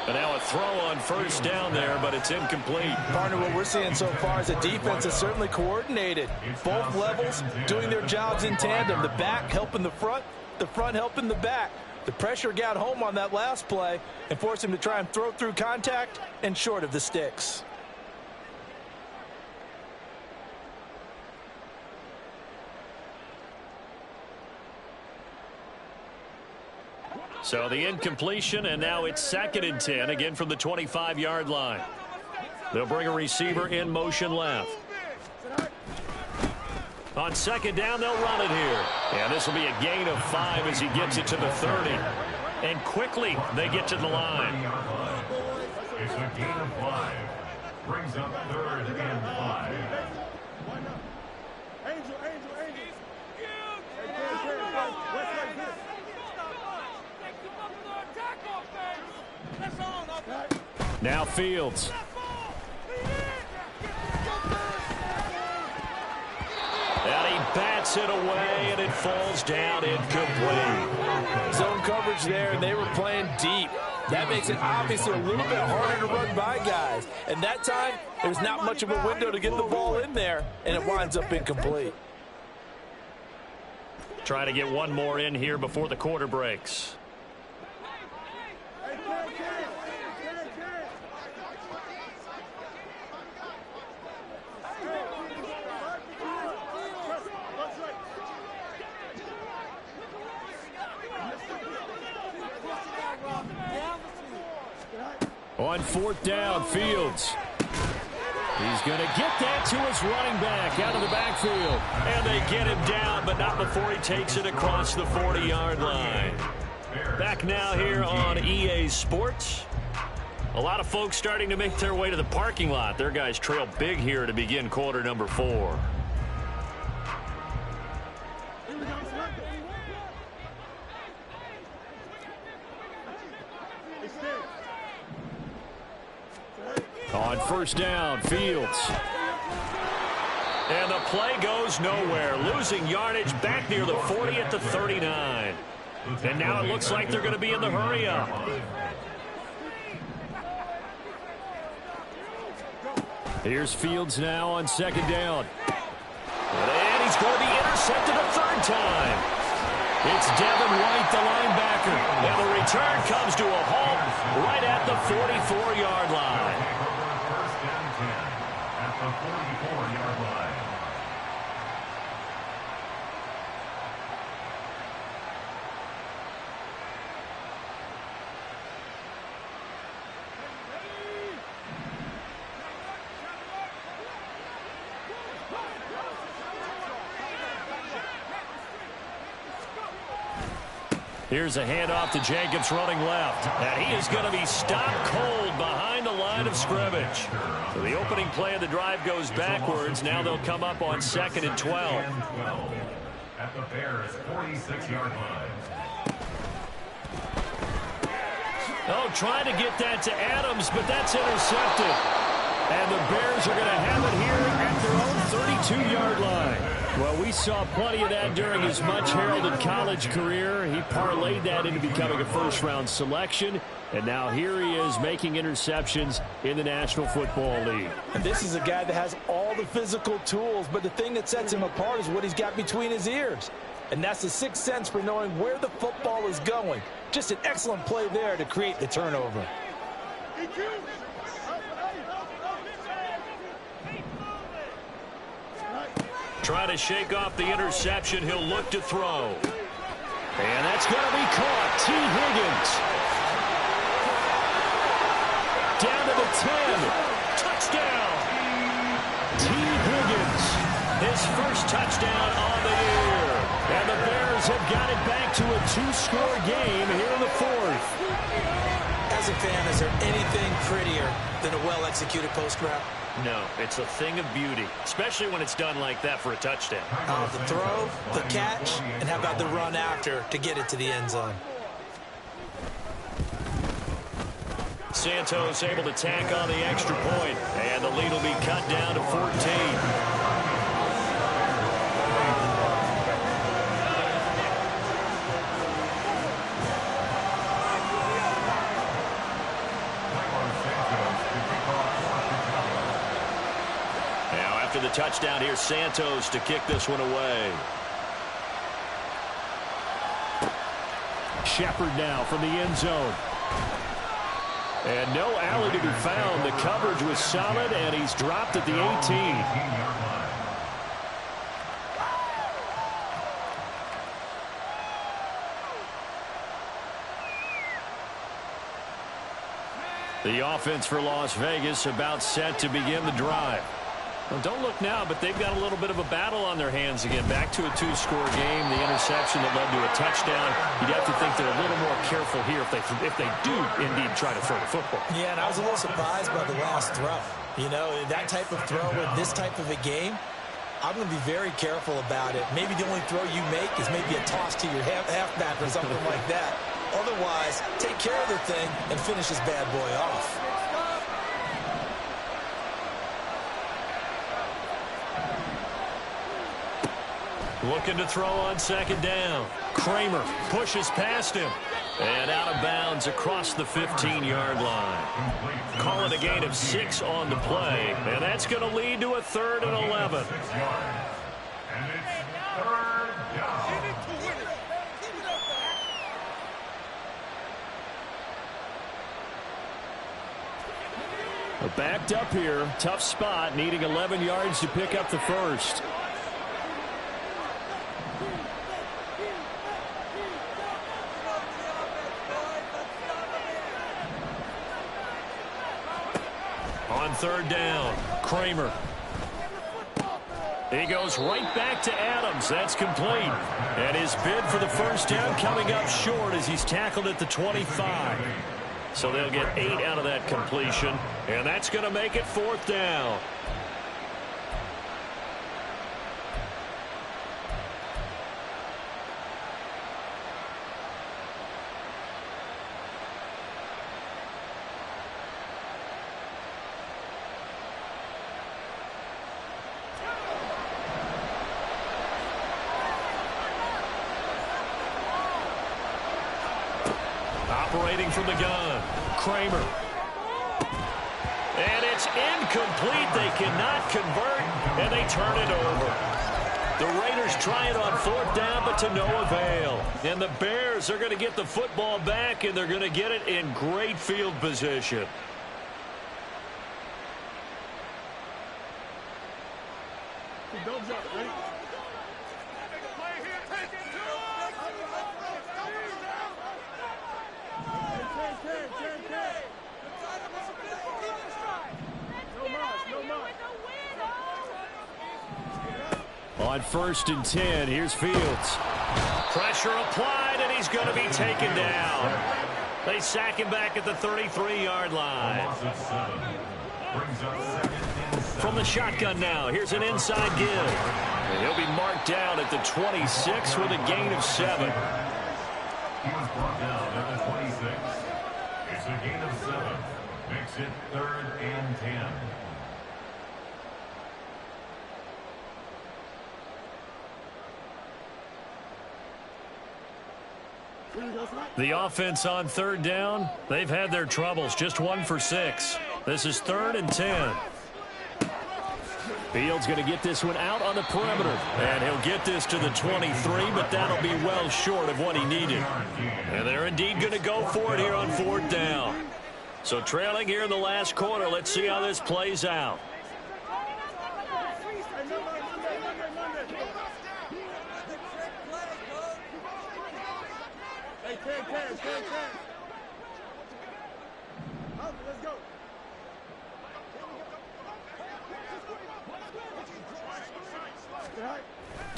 And now a throw on first down there, but it's incomplete. Partner, what we're seeing so far is a defense that's certainly coordinated. Both levels doing their jobs in tandem. The back helping the front helping the back. The pressure got home on that last play and forced him to try and throw through contact and short of the sticks. So the incompletion, and now it's 2nd and 10, again from the 25-yard line. They'll bring a receiver in motion left. On 2nd down, they'll run it here. And this will be a gain of 5 as he gets it to the 30. And quickly, they get to the line. It's a gain of 5. Brings up 3rd and 5. Now Fields. And he bats it away, and it falls down incomplete. Zone coverage there, and they were playing deep. That makes it obviously a little bit harder to run by guys. And that time, there's not much of a window to get the ball in there, and it winds up incomplete. Try to get one more in here before the quarter breaks. On 4th down, Fields. He's going to get that to his running back out of the backfield. And they get him down, but not before he takes it across the 40-yard line. Back now here on EA Sports. A lot of folks starting to make their way to the parking lot. Their guys trail big here to begin quarter number 4. On 1st down, Fields. And the play goes nowhere. Losing yardage back near the 40 at the 39. And now it looks like they're going to be in the hurry-up. Here's Fields now on 2nd down. And he's going to be intercepted a 3rd time. It's Devin White, the linebacker. And the return comes to a halt right at the 44-yard line. At the 44-yard line. Here's a handoff to Jacobs running left. And he is going to be stopped cold behind the line of scrimmage. So the opening play of the drive goes backwards. Now they'll come up on 2nd and 12. At the Bears' 46-yard line. Oh, trying to get that to Adams, but that's intercepted. And the Bears are going to have it here at their own 32-yard line. Well, we saw plenty of that during his much-heralded college career. He parlayed that into becoming a first-round selection. And now here he is making interceptions in the National Football League. And this is a guy that has all the physical tools, but the thing that sets him apart is what he's got between his ears. And that's the sixth sense for knowing where the football is going. Just an excellent play there to create the turnover. Trying to shake off the interception. He'll look to throw. And that's going to be caught. T. Higgins. Down to the 10. Touchdown. T. Higgins. His first touchdown on the year. And the Bears have got it back to a 2-score game here in the 4th. As a fan, is there anything prettier than a well-executed post route? No, it's a thing of beauty, especially when it's done like that for a touchdown. The throw, the catch, and how about the run after to get it to the end zone? Santos able to tack on the extra point, and the lead will be cut down to 14. The touchdown here, Santos to kick this one away. Shepard now from the end zone. And no alley to be found. The coverage was solid, and he's dropped at the 18. The offense for Las Vegas about set to begin the drive. Well, don't look now, but they've got a little bit of a battle on their hands again. Back to a 2-score game. The interception that led to a touchdown. You'd have to think they're a little more careful here if they do indeed try to throw the football. Yeah, and I was a little surprised by the last throw. You know, that type of throw in this type of a game, I'm going to be very careful about it. Maybe the only throw you make is maybe a toss to your halfback or something like that. Otherwise, take care of the thing and finish this bad boy off. Looking to throw on second down. Kramer pushes past him. And out of bounds across the 15-yard line. Call it a gain of 6 on the play. And that's going to lead to a 3rd and 11. And it's 3rd down. Backed up here. Tough spot. Needing 11 yards to pick up the first. On 3rd down, Kramer. He goes right back to Adams. That's complete. And his bid for the first down coming up short as he's tackled at the 25. So they'll get 8 out of that completion. And that's going to make it 4th down. Operating from the gun, Kramer. And it's incomplete. They cannot convert, and they turn it over. The Raiders try it on 4th down, but to no avail. And the Bears are going to get the football back, and they're going to get it in great field position. Don't jump, right? On 1st and 10, here's Fields. Pressure applied, and he's going to be taken down. They sack him back at the 33-yard line. From the shotgun now, here's an inside give. And he'll be marked down at the 26 with a gain of 7. He was brought down at the 26. It's a gain of 7. Makes it 3rd and 10. The offense on 3rd down, they've had their troubles. Just 1 for 6. This is 3rd and 10. Fields going to get this one out on the perimeter. And he'll get this to the 23, but that'll be well short of what he needed. And they're indeed going to go for it here on 4th down. So trailing here in the last quarter, let's see how this plays out. Let's go.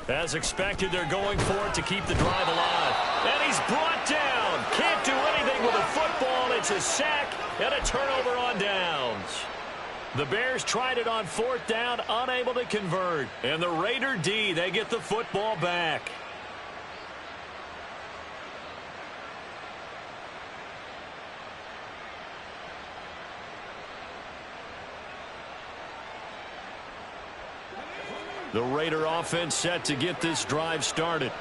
As expected, they're going for it to keep the drive alive. And he's brought down. Can't do anything with a football. It's a sack and a turnover on downs. The Bears tried it on 4th down, unable to convert. And the Raider D, they get the football back. The Raider offense set to get this drive started.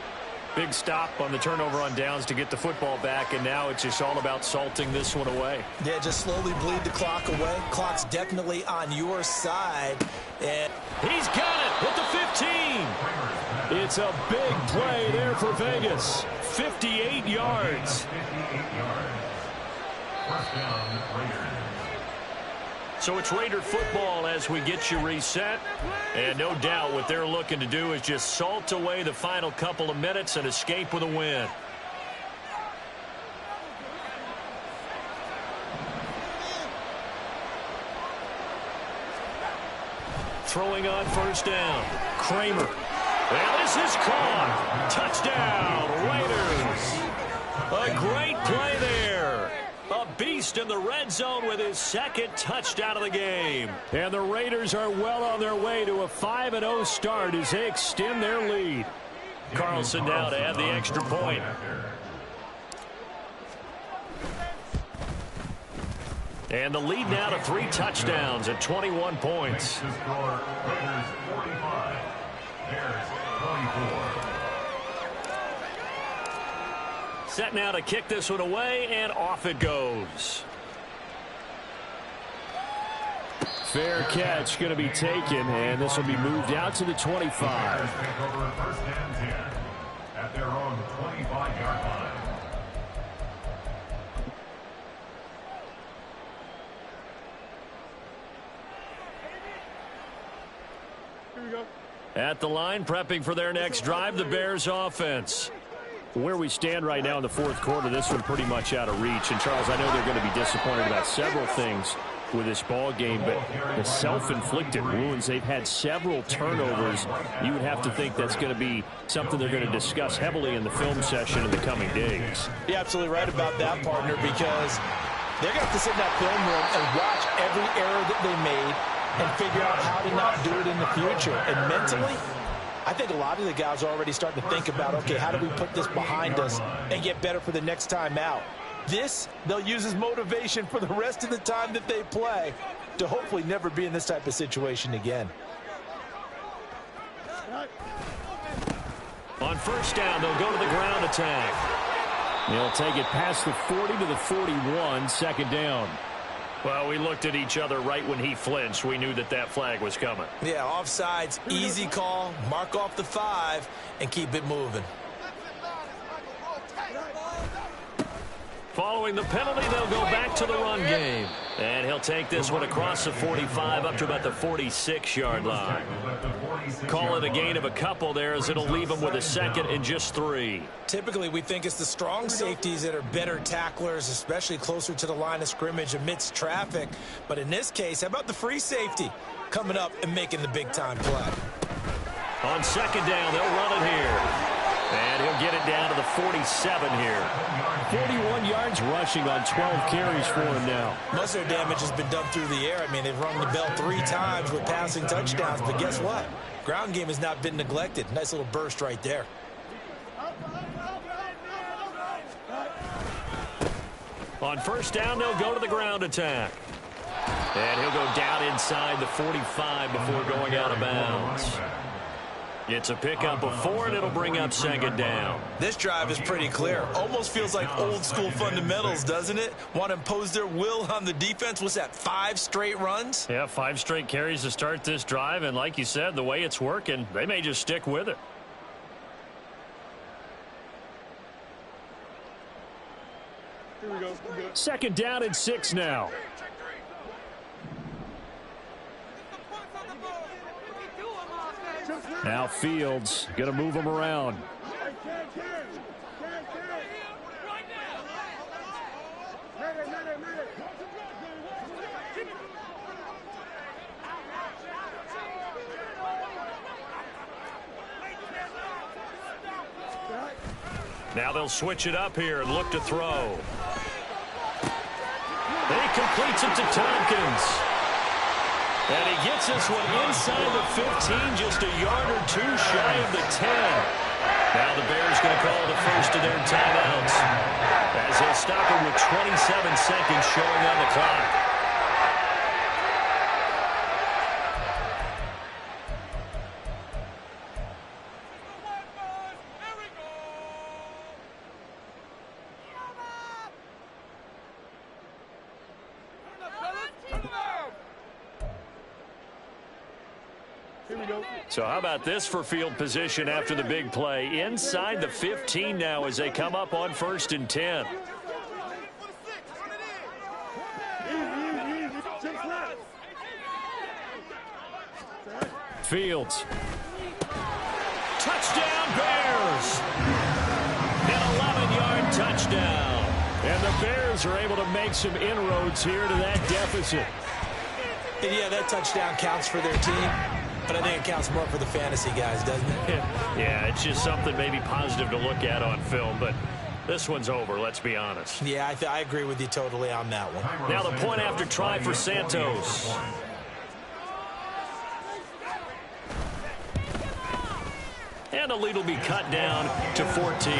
Big stop on the turnover on downs to get the football back, and now it's just all about salting this one away. Yeah, just slowly bleed the clock away. Clock's definitely on your side. And he's got it at the 15. It's a big play there for Vegas. 58 yards. 58 yards. First down, Raiders. So it's Raider football as we get you reset. And no doubt what they're looking to do is just salt away the final couple of minutes and escape with a win. throwing on first down. Kramer. And this is caught. Touchdown, Raiders. A great play there. A beast in the red zone with his second touchdown of the game. And the Raiders are well on their way to a 5-0 start as they extend their lead. Carlson now to add the extra point. And the lead now to 3 touchdowns at 21 points. Raiders 45. Bears 24. Set now to kick this one away, and off it goes. Fair catch going to be taken, and this will be moved out to the 25. Bears take over first and 10 at their own 25-yard line. Here we go. At the line, prepping for their next drive, the Bears offense. Where we stand right now in the fourth quarter, this one pretty much out of reach. And, Charles, I know they're going to be disappointed about several things with this ball game, but the self-inflicted wounds, they've had several turnovers. You would have to think that's going to be something they're going to discuss heavily in the film session in the coming days. You're absolutely right about that, partner, because they're going to have to sit in that film room and watch every error that they made and figure out how to not do it in the future. And mentally, I think a lot of the guys are already starting to think about, okay, how do we put this behind us and get better for the next time out? This, they'll use as motivation for the rest of the time that they play to hopefully never be in this type of situation again. On first down, they'll go to the ground attack. They'll take it past the 40 to the 41, second down. Well, we looked at each other right when he flinched. We knew that that flag was coming. Yeah, offsides, easy call, mark off the 5, and keep it moving. Following the penalty, they'll go back to the run game. And he'll take this one across the 45 up to about the 46-yard line. Call it a gain of a couple there as it'll leave him with a second and just 3. Typically, we think it's the strong safeties that are better tacklers, especially closer to the line of scrimmage amidst traffic. But in this case, how about the free safety coming up and making the big-time play? On second down, they'll run it here. And he'll get it down to the 47 here. 41 yards rushing on 12 carries for him now. Most of their damage has been done through the air. I mean, they've rung the bell 3 times with passing touchdowns. But guess what? Ground game has not been neglected. Nice little burst right there. On first down, they'll go to the ground attack. And he'll go down inside the 45 before going out of bounds. It's a pickup of 4, and it'll bring up second down. This drive is pretty clear. Almost feels like old-school fundamentals, doesn't it? Want to impose their will on the defense. What's that, 5 straight runs? Yeah, 5 straight carries to start this drive, and like you said, the way it's working, they may just stick with it. Here we go. Second down and 6 now. Now Fields going to move him around. Now they'll switch it up here and look to throw. He completes it to Tompkins. And he gets this one inside the 15, just a yard or 2 shy of the 10. Now the Bears going to call the first of their timeouts as they'll stop it with 27 seconds showing on the clock. So how about this for field position after the big play? Inside the 15 now as they come up on first and 10. Fields. Touchdown Bears! An 11-yard touchdown. And the Bears are able to make some inroads here to that deficit. And yeah, that touchdown counts for their team. But I think it counts more for the fantasy guys, doesn't it? Yeah, it's just something maybe positive to look at on film, but this one's over, let's be honest. Yeah, I agree with you totally on that one. Now the point after try for Santos. And the lead will be cut down to 14.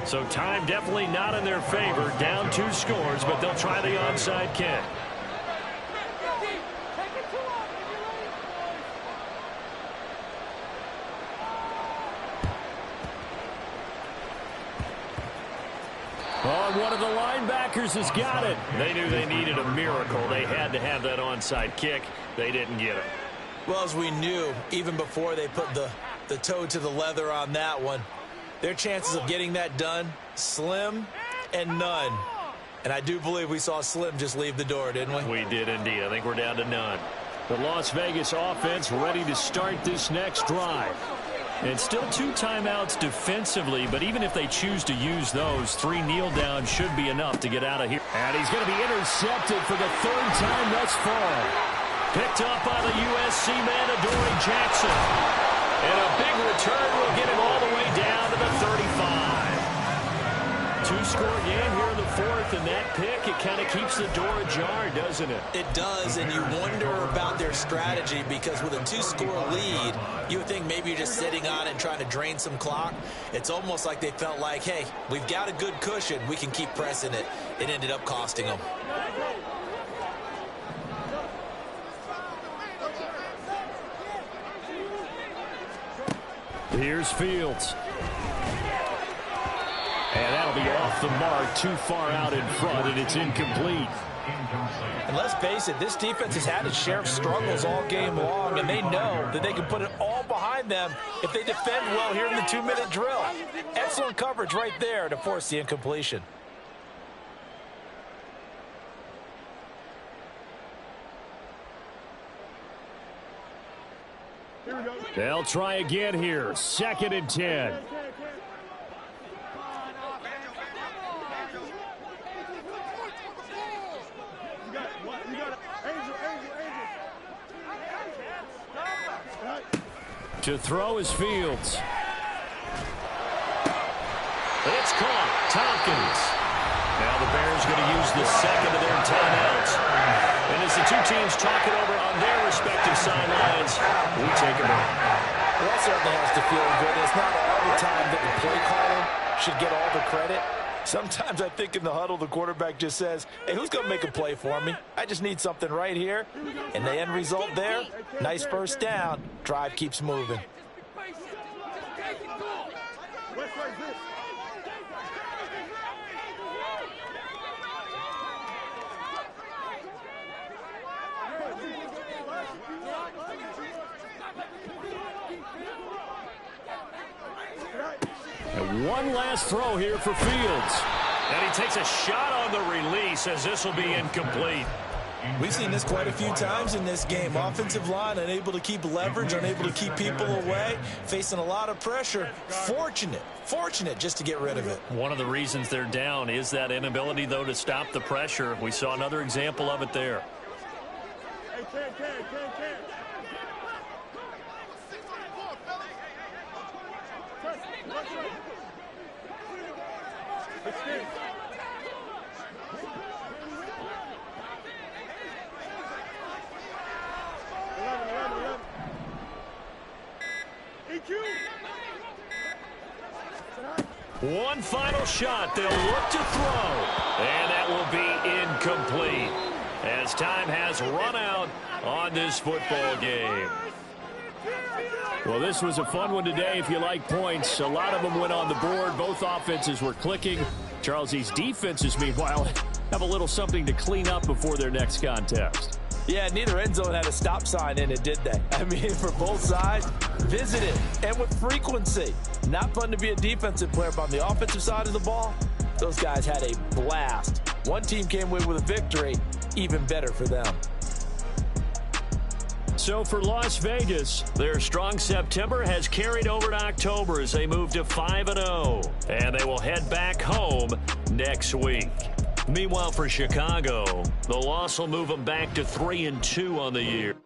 So time definitely not in their favor. Down 2 scores, but they'll try the onside kick. Oh, one of the linebackers has got it. They knew they needed a miracle. They had to have that onside kick. They didn't get it. Well, as we knew, even before they put the toe to the leather on that one, their chances of getting that done, slim and none. And I do believe we saw Slim just leave the door, didn't we? We did indeed. I think we're down to none. The Las Vegas offense ready to start this next drive. And still 2 timeouts defensively, but even if they choose to use those, 3 kneel downs should be enough to get out of here. And he's going to be intercepted for the 3rd time thus far. Picked up by the USC man, Adoree Jackson. And a big return will get him all the way down to the 35. 2-score game here in the 4th, and that pick, it kind of keeps the door ajar, doesn't it? It does, and you wonder about their strategy because with a 2-score lead, you would think maybe you're just sitting on it and trying to drain some clock. It's almost like they felt like, hey, we've got a good cushion. We can keep pressing it. It ended up costing them. Here's Fields. And that'll be off the mark, too far out in front, and it's incomplete. And let's face it, this defense has had its share of struggles all game long, and they know that they can put it all behind them if they defend well here in the 2-minute drill. Excellent coverage right there to force the incompletion. They'll try again here. 2nd and 10. To throw is Fields. It's caught. Tompkins. Now the Bears going to use the 2nd of their timeouts. And as the 2 teams talk it over on their respective sidelines, we take a break. Well, that certainly has to feel good. It's not all the time that the play caller should get all the credit. Sometimes I think in the huddle, the quarterback just says, hey, who's going to make a play for me? I just need something right here. And the end result there, nice 1st down. Drive keeps moving. And one last throw here for Fields. And he takes a shot on the release as this will be incomplete. We've seen this quite a few times in this game. Offensive line unable to keep leverage, unable to keep people away, facing a lot of pressure. Fortunate just to get rid of it. One of the reasons they're down is that inability, though, to stop the pressure. We saw another example of it there. One final shot. They'll look to throw. And that will be incomplete as time has run out on this football game. Well, this was a fun one today if you like points. A lot of them went on the board. Both offenses were clicking. Charles, these defenses, meanwhile, have a little something to clean up before their next contest. Yeah, neither end zone had a stop sign in it, did they? I mean, for both sides, visited and with frequency. Not fun to be a defensive player, but on the offensive side of the ball, those guys had a blast. One team came away with a victory, even better for them. So for Las Vegas, their strong September has carried over to October as they move to 5-0. And they will head back home next week. Meanwhile, for Chicago, the loss will move them back to 3-2 on the year.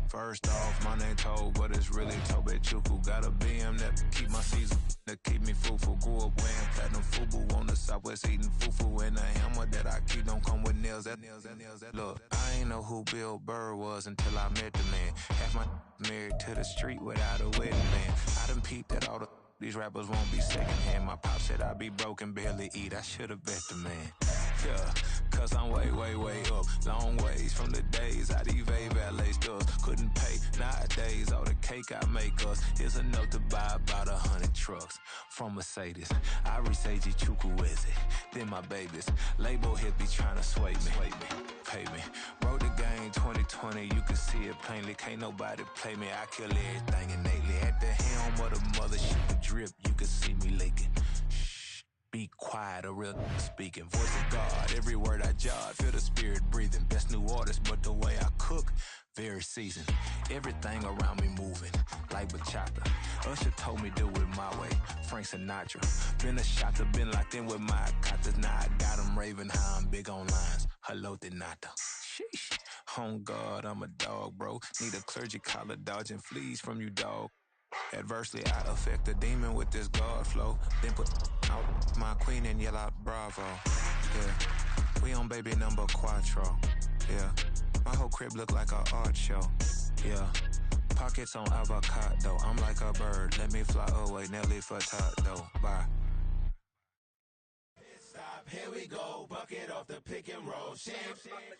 First off, my name Toad, but it's really Tobe Chuku. Got a BM that keep my season, that keep me fufu. Grew up wearing platinum fubu on the Southwest eating fufu. And a hammer that I keep don't come with nails. Look, I ain't know who Bill Burr was until I met the man. Half my married to the street without a wedding band. I done peeped that all these rappers won't be secondhand. My pop said I'd be broke and barely eat. I should've bet the man. Yeah, cause I'm way, way, way up. Long ways from the days I evade valet stores. Couldn't pay nowadays. All the cake I make us is enough to buy about 100 trucks from Mercedes. I resage Chukwueze, then my babies. Label hit be trying to sway me, pay me. Wrote the game 2020, you can see it plainly. Can't nobody play me. I kill everything innately. At the helm of the mothership, the drip, you can see me leaking. Be quiet, a real speaking. Voice of God, every word I jot. Feel the spirit breathing. Best new artist, but the way I cook, very seasoned. Everything around me moving, like bachata. Usher told me do it my way. Frank Sinatra. Been a shotter, been locked in with my cotters. Now I got them raving how I'm big on lines. Hello, Denata. Sheesh. On God, I'm a dog, bro. Need a clergy collar, dodging fleas from you, dog. Adversely, I affect the demon with this God flow. Then put out my queen and yell out bravo. Yeah, we on baby number quattro. Yeah, my whole crib look like a art show. Yeah, pockets on avocado. I'm like a bird. Let me fly away, Nelly Furtado. Bye. Stop, here we go. Bucket off the pick and roll. Champ,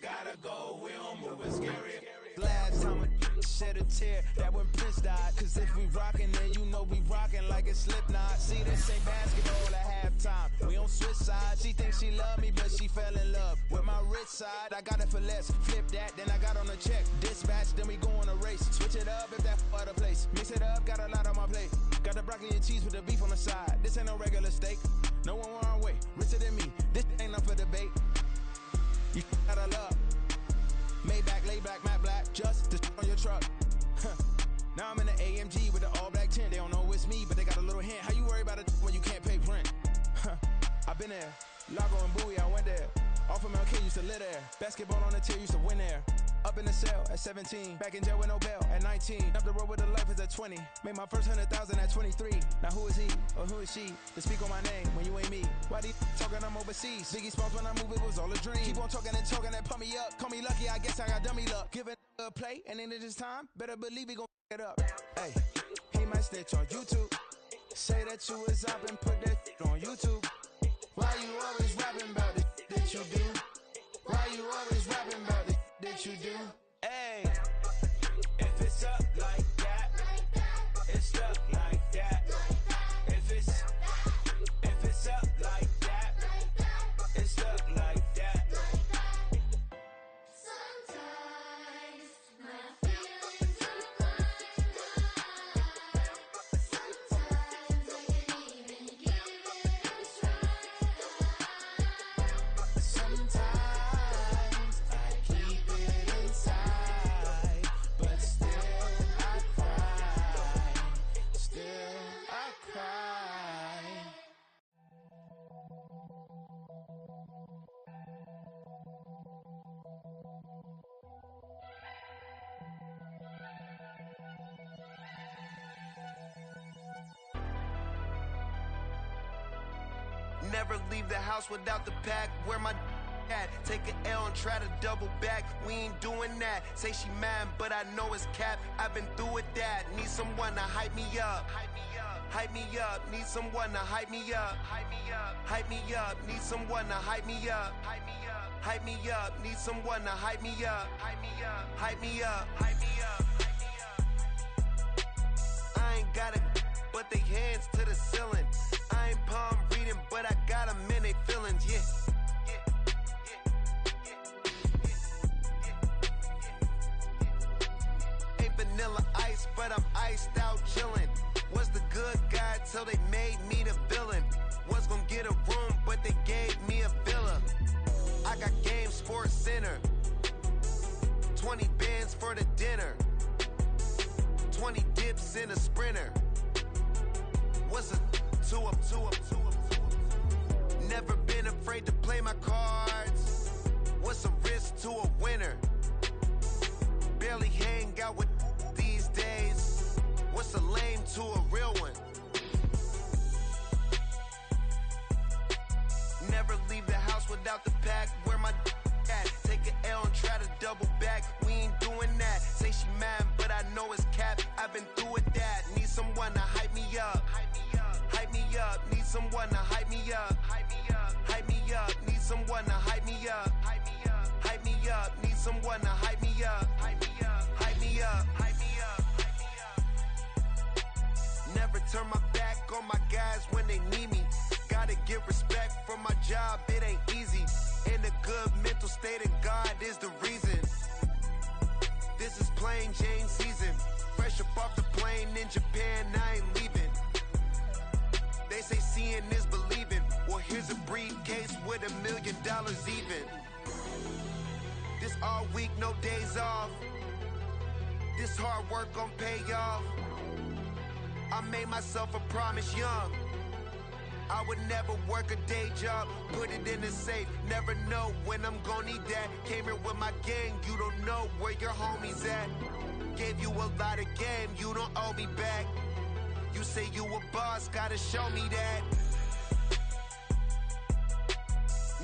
gotta go. We don't move it scary. Last time shed a tear that when Prince died. Cause if we rockin', then you know we rockin' like a Slipknot. See, this ain't basketball at halftime. We on switch sides. She thinks she love me, but she fell in love with my rich side. I got it for less. Flip that, then I got on a check. Dispatch, then we go on a race. Switch it up if that other place. Mix it up, got a lot on my plate. Got the broccoli and cheese with the beef on the side. This ain't no regular steak. No one wrong way. Richer than me. This ain't up for debate. You got a love. Maybach, lay back, matte black. Just to on your truck. Now I'm in the AMG with the all black tint. They don't know it's me, but they got a little hint. How you worry about it when you can't pay rent? I've been there. Lago and Bowie, I went there. Off of MLK, used to live there. Basketball on the tier, used to win there. Up in the cell at 17. Back in jail with no bail at 19. Up the road with the life is at 20. Made my first 100,000 at 23. Now who is he or who is she to speak on my name when you ain't me? Why they talking I'm overseas? Biggie Smalls when I move, it was all a dream. Keep on talking and talking and pump me up. Call me lucky, I guess I got dummy luck. Give it a play and then it's time. Better believe he gon' it up. Hey, he might snitch on YouTube. Say that you was up and put that on YouTube. Why you always rapping about the that you do? Why you always rapping about the that you do? Hey, if it's up like that, it's stuck like that. If it's up like that, it's stuck like that. Sometimes my feelings are blind. Sometimes I can't even give it a try. Sometimes I keep it inside, but still I cry. Still I cry. Never leave the house without the pack. Where my at? Take an L and try to double back. We ain't doing that. Say she mad, but I know it's cap. I've been through with that. Need someone to hype me up. Hype me up. Need someone to hype me up. Hype me up. Need someone to hype me up. Hype me up. Need someone to hype me up. Hype me up. I ain't got it, but they hands to the ceiling. I ain't palm reading, but I got them in they feelings, yeah. Ain't vanilla ice, but I'm iced out chillin'. Was the good guy till they made me the villain. Was gonna get a room, but they gave me a villa. I got Game Sports Center. 20 bands for the dinner. 20 dips in a Sprinter. What's a two up? Never been afraid to play my cards. What's a risk to a winner? Barely hang out with these days. What's a lame to a real one? Never leave the house without the pack. Where my at? Take an L and try to double back. We ain't doing that. Say she mad, but I know it's cap. I've been through with that. Need someone to hype me up. Hype me up. Need someone to hype me up. Hype me up. Need someone to hype me up. Hype me up. Need someone to hype me up. Hype me up. Never turn my back on my guys when they need me. Gotta get respect for my job, it ain't easy. In a good mental state, and God is the reason. This is plain Jane season. Fresh up off the plane in Japan, I ain't leaving. They say seeing is believing. Well, here's a briefcase with $1 million even. This all week, no days off. This hard work gon' pay off. I made myself a promise young. I would never work a day job, put it in the safe. Never know when I'm gon' need that. Came here with my gang, you don't know where your homies at. Gave you a lot of game, you don't owe me back. You say you a boss, gotta show me that.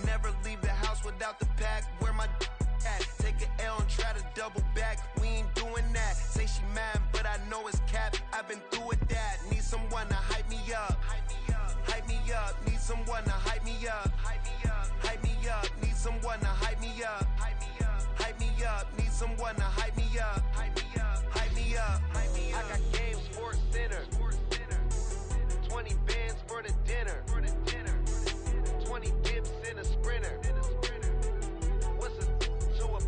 Never leave the house without the pack. Where my at? Take an L and try to double back. We ain't doing that. Say she mad, but I know it's cap. I've been through with that. Need someone to hype me up. Hype me up. Need someone to hype me up. Hype me up. Need someone to hype me up. Hype me up. Need someone to hype me up. me up. I got Game Sports Center. 20 bands for the dinner. 20 dips in a sprinter. What's a two up?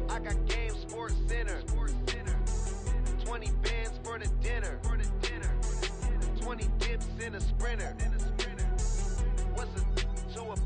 I got Game Sports Center. 20 bands for the dinner. 20 dips in a sprinter. What's a two up?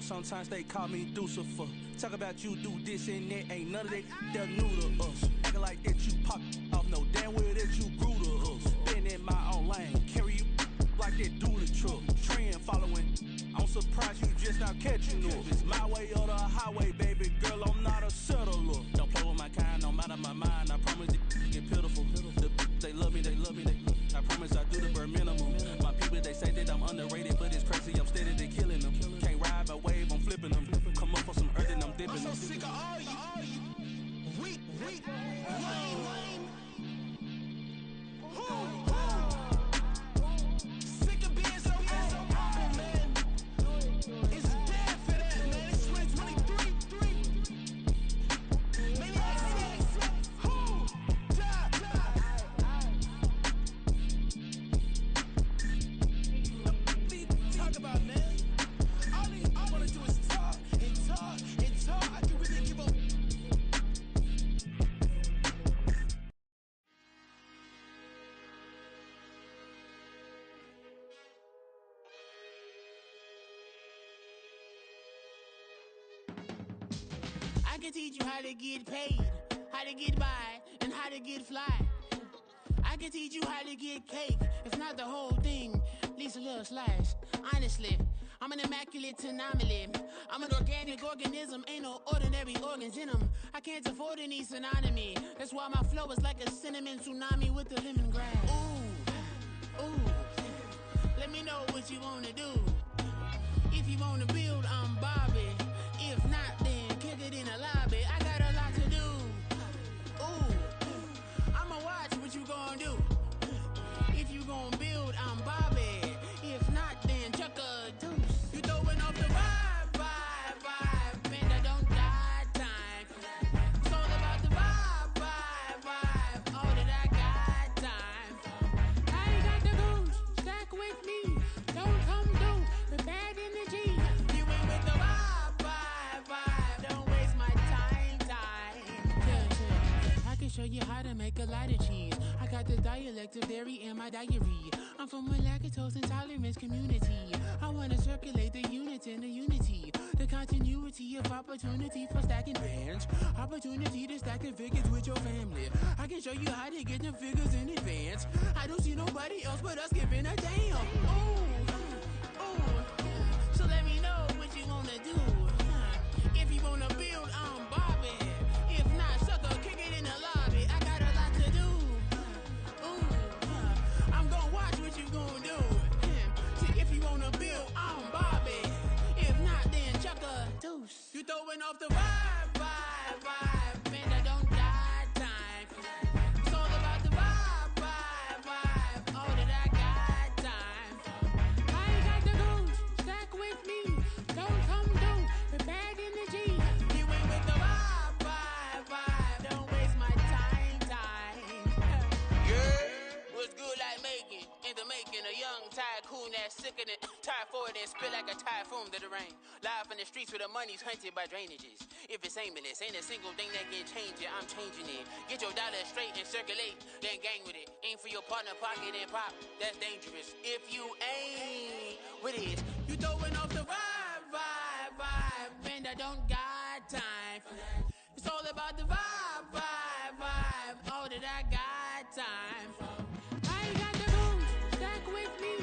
Sometimes they call me Lucifer. Talk about you do this and that. Ain't none of that they're new to us. Acting like that you pop off. No damn well that you grew to us. Been in my own lane. Carry you like that do the truck. Trend following. I'm surprised you just not catching up. It's my way or the highway, baby girl. I'm not a settler. Don't play with my kind. No matter my mind. I promise it get pitiful. They love me. I promise I do the bare minimum. My people, they say that I'm underrated, but it's crazy. I'm steady to killing them. Can't ride a wave, I'm flipping them. Come up for some earth and I'm dipping them. I'm so sick of all you. Weak, lame. Sick of being so humble, man. It's dead for that, man. It's 2023. Maniacs. Talk about, man. All I wanna do is talk. I can really give up. I can teach you how to get paid, how to get by, and how to get fly. I can teach you how to get cake, if not the whole thing, at least a little slice. Honestly, I'm an immaculate anomaly. I'm an organic organism, ain't no ordinary organs in them. I can't afford any synonymy. That's why my flow is like a cinnamon tsunami with the lemongrass. Ooh, let me know what you wanna do. If you wanna build, I'm Bobby. If not, then kick it in the lobby. I got a lot to do. Ooh, I'ma watch what you gonna do. If you gonna build, I'm Bobby. If not, then chuck a deuce. You throwing off the vibe. Man, I don't die time. It's all about the vibe. All that I got time. I ain't got the goose. Stack with me. Don't come through with bad energy. You ain't with the vibe. Don't waste my time. Yeah. I can show you how to make a lot of cheese. I got the dialect of dairy in my diary. I'm from a lactose intolerance community. I wanna circulate the unity and the unity. The continuity of opportunity for stacking bands. Opportunity to stacking figures with your family. I can show you how to get them figures in advance. I don't see nobody else but us giving a damn. Ooh. So let me know what you wanna do. If you wanna build, I'm Bobby. If not, sucker, kick it in the lobby. I got a lot to do. I'm gonna watch what you gonna do. Who that's sicker than typhoid and spit like a typhoon to the rain. Live in the streets where the money's hunted by drainages. If it's aimless, ain't a single thing that can change it. I'm changing it. Get your dollar straight and circulate, then gang with it. Aim for your partner, pocket and pop. That's dangerous. If you ain't with it, you throwing off the vibe. Man, I don't got time for that. It's all about the vibe. All that I got time for. I ain't got the booze, stack with me.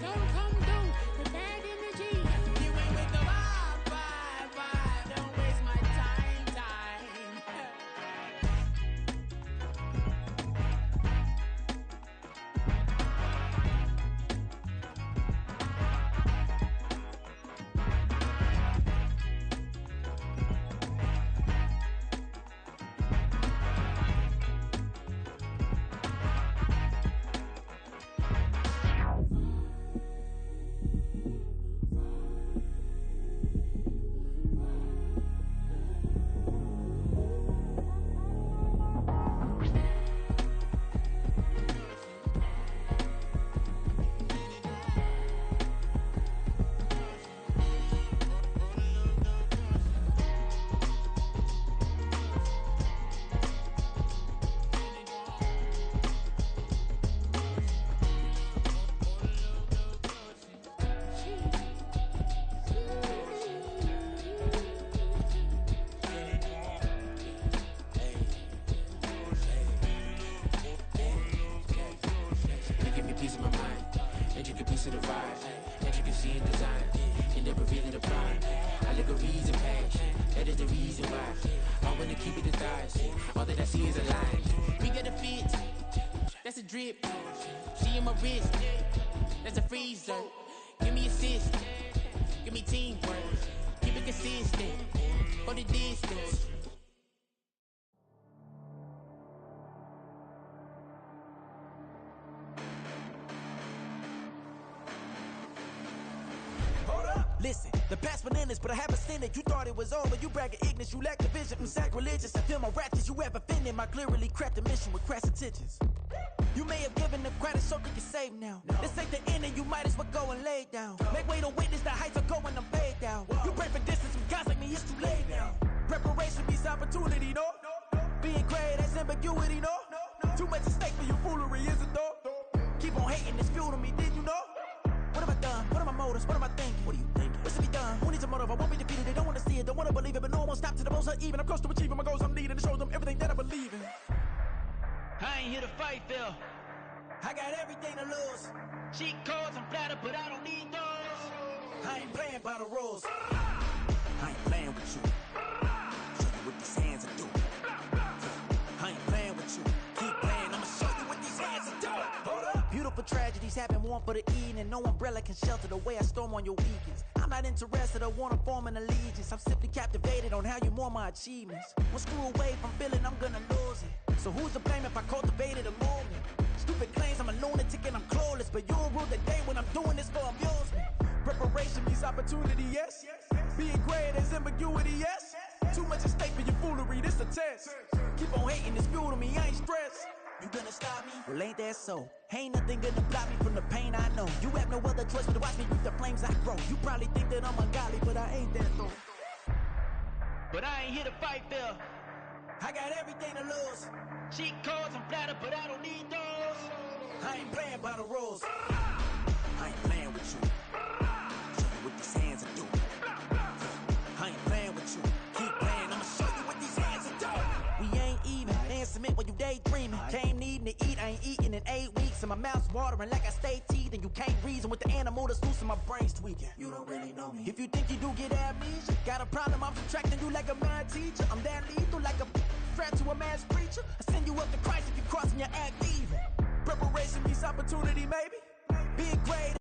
Don't come through with bad energy. You ain't with the vibe. Don't waste my time. Listen, the past been endless, but I haven't seen it. You thought it was over, you bragging ignorance, you lack the vision from sacrilegious. I feel my ratchets, you have offended my clearly crafted mission with crass intentions. You may have given them credit so you can save now. This ain't the end and you might as well go and lay down. Make way to witness the heights are going, I'm paid down. You pray for distance from guys like me, it's too late now. Preparation beats opportunity, no? Being great, that's ambiguity, no? Too much at stake for your foolery, is it though? Keep on hating, it's fuel to me, did you know? What have I done? What are my motives? What am I thinking? What are you thinking? What's to be done? Who needs a motive? I won't be defeated. They don't want to see it, don't want to believe it, but no one won't stop to the most uneven. I'm close to achieving my goals. I'm leading to show them everything that I believe in. I ain't here to fight, Phil. I got everything to lose. Cheat codes, I'm flattered, but I don't need those. I ain't playing by the rules. I ain't playing with you. Show you what these hands are doing. I ain't playing with you. Keep playing, I'ma show you what these hands are doing. Hold up. Beautiful tragedies happen, one for the eating, and no umbrella can shelter the way I storm on your weekends. I'm not interested, I wanna form an allegiance. I'm simply captivated on how you more my achievements. One screw away from feeling I'm gonna lose it. So who's to blame if I cultivated a moment? Stupid claims I'm a lunatic and I'm clueless, but you'll rule the day when I'm doing this for amusement. Preparation means opportunity, yes. Being great is ambiguity, yes. Too much at stake for your foolery, this a test. Keep on hating, it's fuel to me, I ain't stressed. You gonna stop me? Well, ain't that so? Ain't nothing gonna block me from the pain I know. You have no other choice but to watch me reap the flames I grow. You probably think that I'm ungodly, but I ain't that though. But I ain't here to fight, Phil. I got everything to lose. Cheat codes, I'm flattered, but I don't need those. I ain't playing by the rules. I ain't playing with you. Show you what these hands are doing. I ain't playing with you. Keep playing, I'ma show you what these hands are doing. We ain't even. Dance cement while you daydreaming. Came needing to eat, I ain't eating in 8 weeks. And my mouth's watering like I stay teeth. And you can't reason with the animal that's loose and my brain's tweaking. You don't really know me. If you think you do get amnesia, got a problem, I'm subtracting you like a mad teacher. I'm that lethal like a threat to a mass preacher. I send you up to Christ if you crossing your act evil. Preparation means opportunity, maybe. Being great.